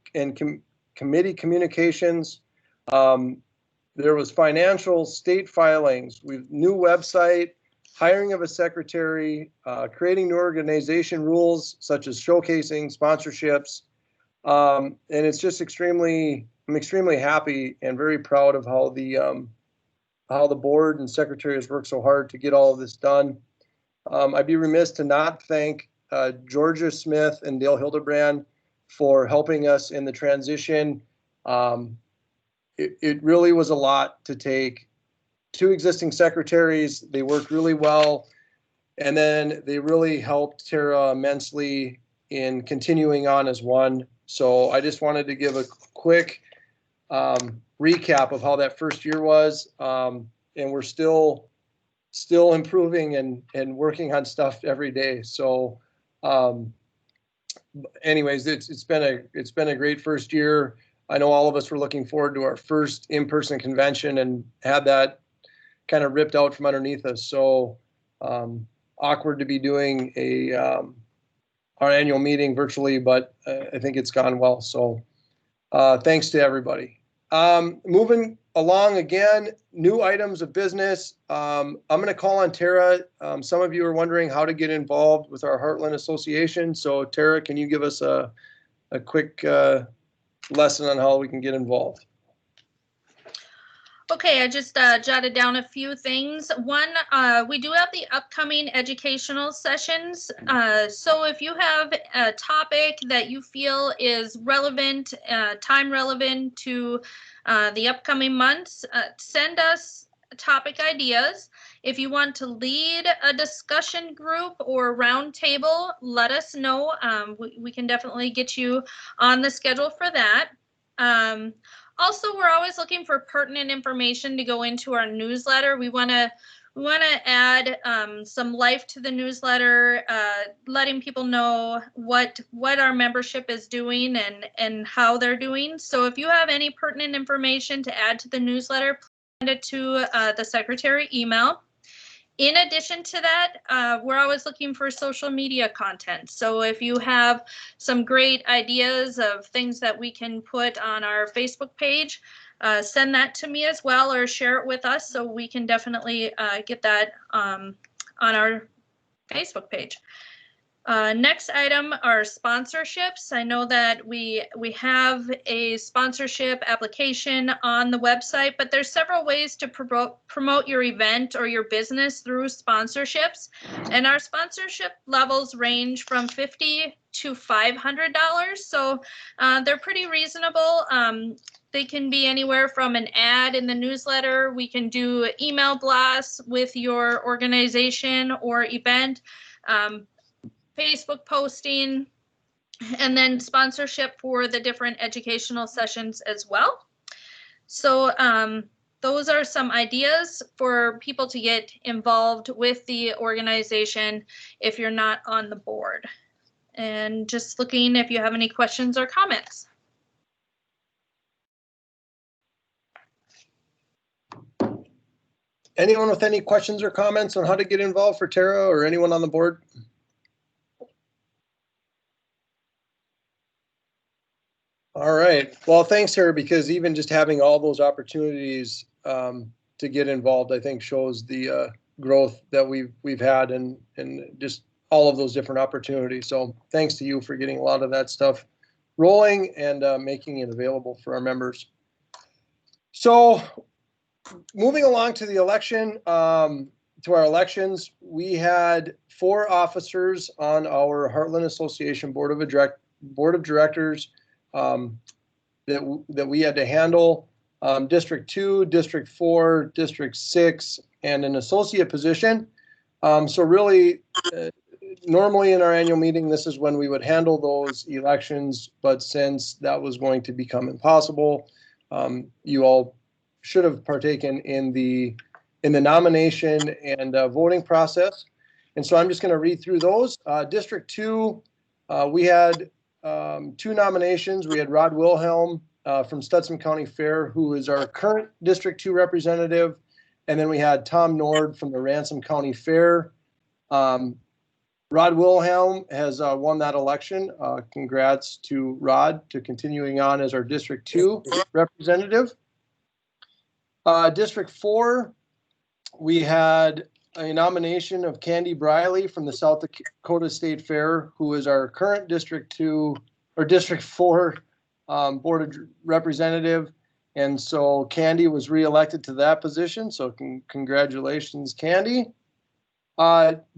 communications. There was financial, state filings, new website, hiring of a secretary, creating new organization rules such as showcasing, sponsorships. And it's just I'm extremely happy and very proud of how the board and secretary has worked so hard to get all of this done. I'd be remiss to not thank Georgia Smith and Dale Hildebrand for helping us in the transition. It really was a lot to take two existing secretaries. They worked really well. And then they really helped Tara immensely in continuing on as one. So I just wanted to give a quick recap of how that first year was. And we're still improving and working on stuff every day. So anyways, it's been a great first year. I know all of us were looking forward to our first in-person convention and had that kind of ripped out from underneath us. So awkward to be doing our annual meeting virtually, but I think it's gone well. So thanks to everybody. Moving along again, new items of business. I'm going to call on Tara. Some of you are wondering how to get involved with our Heartland Association. So Tara, can you give us a quick lesson on how we can get involved? Okay, I just jotted down a few things. One, we do have the upcoming educational sessions. So if you have a topic that you feel is relevant, time relevant to the upcoming months, send us topic ideas. If you want to lead a discussion group or roundtable, let us know. We can definitely get you on the schedule for that. Also, we're always looking for pertinent information to go into our newsletter. We want to add some life to the newsletter, letting people know what our membership is doing and how they're doing. So if you have any pertinent information to add to the newsletter, please send it to the secretary email. In addition to that, we're always looking for social media content. So if you have some great ideas of things that we can put on our Facebook page, send that to me as well, or share it with us so we can definitely get that on our Facebook page. Next item are sponsorships. I know that we have a sponsorship application on the website, but there's several ways to promote your event or your business through sponsorships. And our sponsorship levels range from $50 to $500. So they're pretty reasonable. They can be anywhere from an ad in the newsletter. We can do email blasts with your organization or event. Facebook posting, and then sponsorship for the different educational sessions as well. So those are some ideas for people to get involved with the organization if you're not on the board. And just looking if you have any questions or comments. Anyone with any questions or comments on how to get involved for Tara or anyone on the board? All right. Well, thanks, Tara, because even just having all those opportunities to get involved, I think shows the growth that we've had and just all of those different opportunities. So thanks to you for getting a lot of that stuff rolling and making it available for our members. So moving along to the election, to our elections, we had 4 officers on our Heartland Association Board of Directors that we had to handle. District 2, District 4, District 6, and an associate position. So really, normally in our annual meeting, this is when we would handle those elections, but since that was going to become impossible, you all should have partaken in the nomination and voting process. And so I'm just going to read through those. District 2, we had 2 nominations. We had Rod Wilhelm from Stutsman County Fair, who is our current District 2 representative. And then we had Tom Nord from the Ransom County Fair. Rod Wilhelm has won that election. Congrats to Rod to continuing on as our District 2 representative. District 4, we had a nomination of Candy Briley from the South Dakota State Fair, who is our current District 2 or District 4 Board of Representative. And so Candy was reelected to that position. So congratulations, Candy.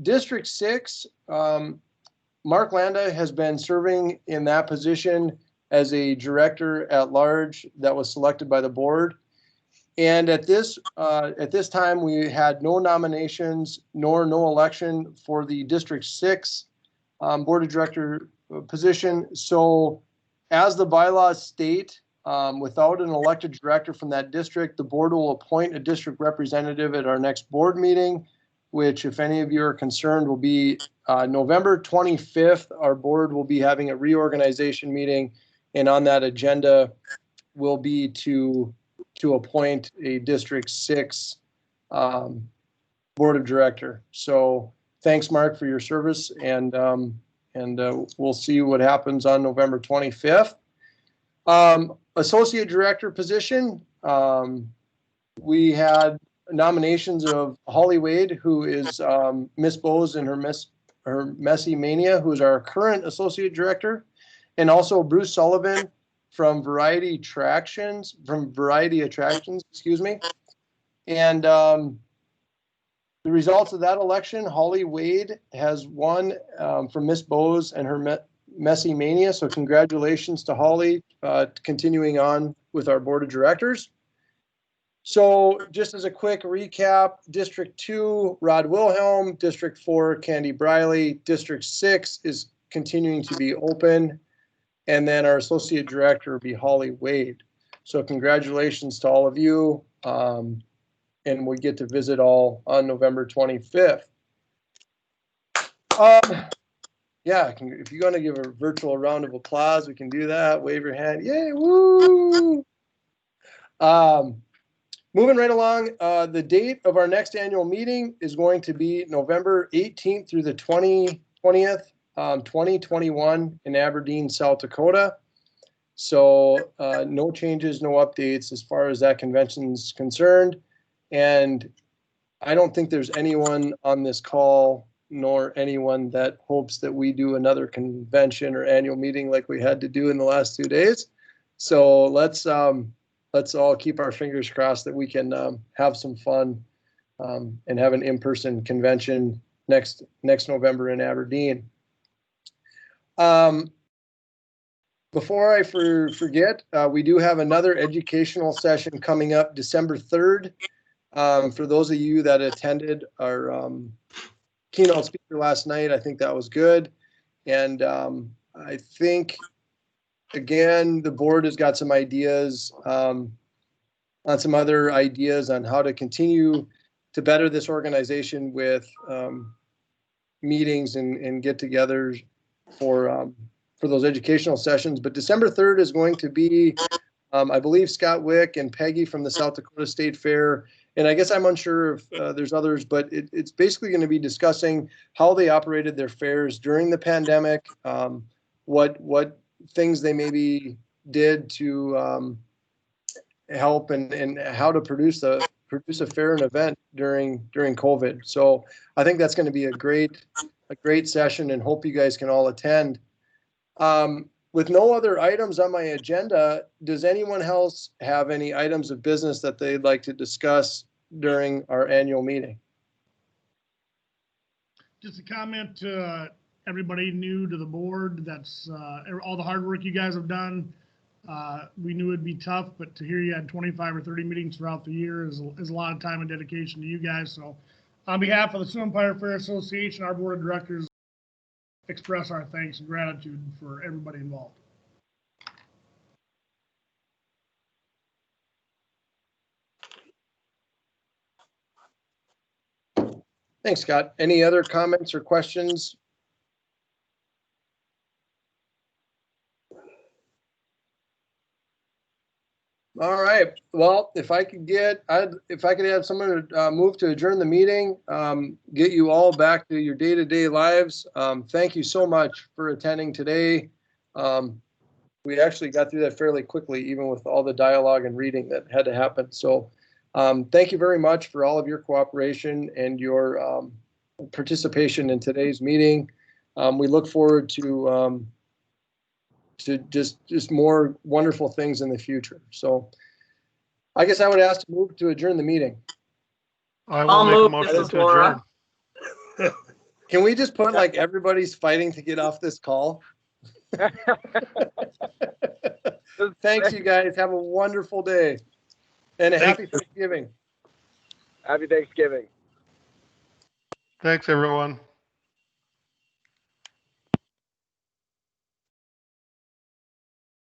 District 6, Mark Landa has been serving in that position as a director at large that was selected by the board. And at this time, we had no nominations nor no election for the District 6 Board of Director position. So as the bylaws state, without an elected director from that district, the board will appoint a district representative at our next board meeting, which, if any of you are concerned, will be November 25th. Our board will be having a reorganization meeting, and on that agenda will be to appoint a District 6 Board of Director. So thanks, Mark, for your service, and we'll see what happens on November 25th. Associate Director position, we had nominations of Holly Wade, who is Miss Bose and her Messy Mania, who is our current Associate Director, and also Bruce Sullivan from Variety Attractions, excuse me. And the results of that election, Holly Wade has won from Miss Bose and her Messy Mania. So congratulations to Holly, continuing on with our board of directors. So just as a quick recap, District 2, Rod Wilhelm, District 4, Candy Briley, District 6 is continuing to be open. And then our associate director will be Holly Wade. So congratulations to all of you. And we get to visit all on November 25th. Yeah, if you're going to give a virtual round of applause, we can do that. Wave your hand. Yay, woo! Moving right along, the date of our next annual meeting is going to be November 18th through the 20th. 2021 in Aberdeen, South Dakota. So no changes, no updates as far as that convention is concerned. And I don't think there's anyone on this call nor anyone that hopes that we do another convention or annual meeting like we had to do in the last 2 days. So let's all keep our fingers crossed that we can have some fun and have an in-person convention next November in Aberdeen. Before I forget, we do have another educational session coming up December 3rd. For those of you that attended our keynote speaker last night, I think that was good. And I think, again, the board has got some ideas on some other ideas on how to continue to better this organization with meetings and get-togethers for those educational sessions. But December 3rd is going to be, I believe, Scott Wick and Peggy from the South Dakota State Fair. And I guess I'm unsure if there's others, but it's basically going to be discussing how they operated their fairs during the pandemic, what things they maybe did to help and how to produce a fair and event during COVID. So I think that's going to be a great session, and hope you guys can all attend. With no other items on my agenda, does anyone else have any items of business that they'd like to discuss during our annual meeting? Just a comment to everybody new to the board. That's all the hard work you guys have done. We knew it'd be tough, but to hear you had 25 or 30 meetings throughout the year is a lot of time and dedication to you guys. So on behalf of the Sioux Empire Fair Association, our board of directors express our thanks and gratitude for everybody involved. Thanks, Scott. Any other comments or questions? All right. Well, if I could have someone move to adjourn the meeting, get you all back to your day-to-day lives. Thank you so much for attending today. We actually got through that fairly quickly, even with all the dialogue and reading that had to happen. So thank you very much for all of your cooperation and your participation in today's meeting. We look forward to just more wonderful things in the future. So I guess I would ask to move to adjourn the meeting. I'll make a motion to adjourn. Can we just put like everybody's fighting to get off this call? Thanks, you guys. Have a wonderful day and a happy Thanksgiving. Happy Thanksgiving. Thanks, everyone.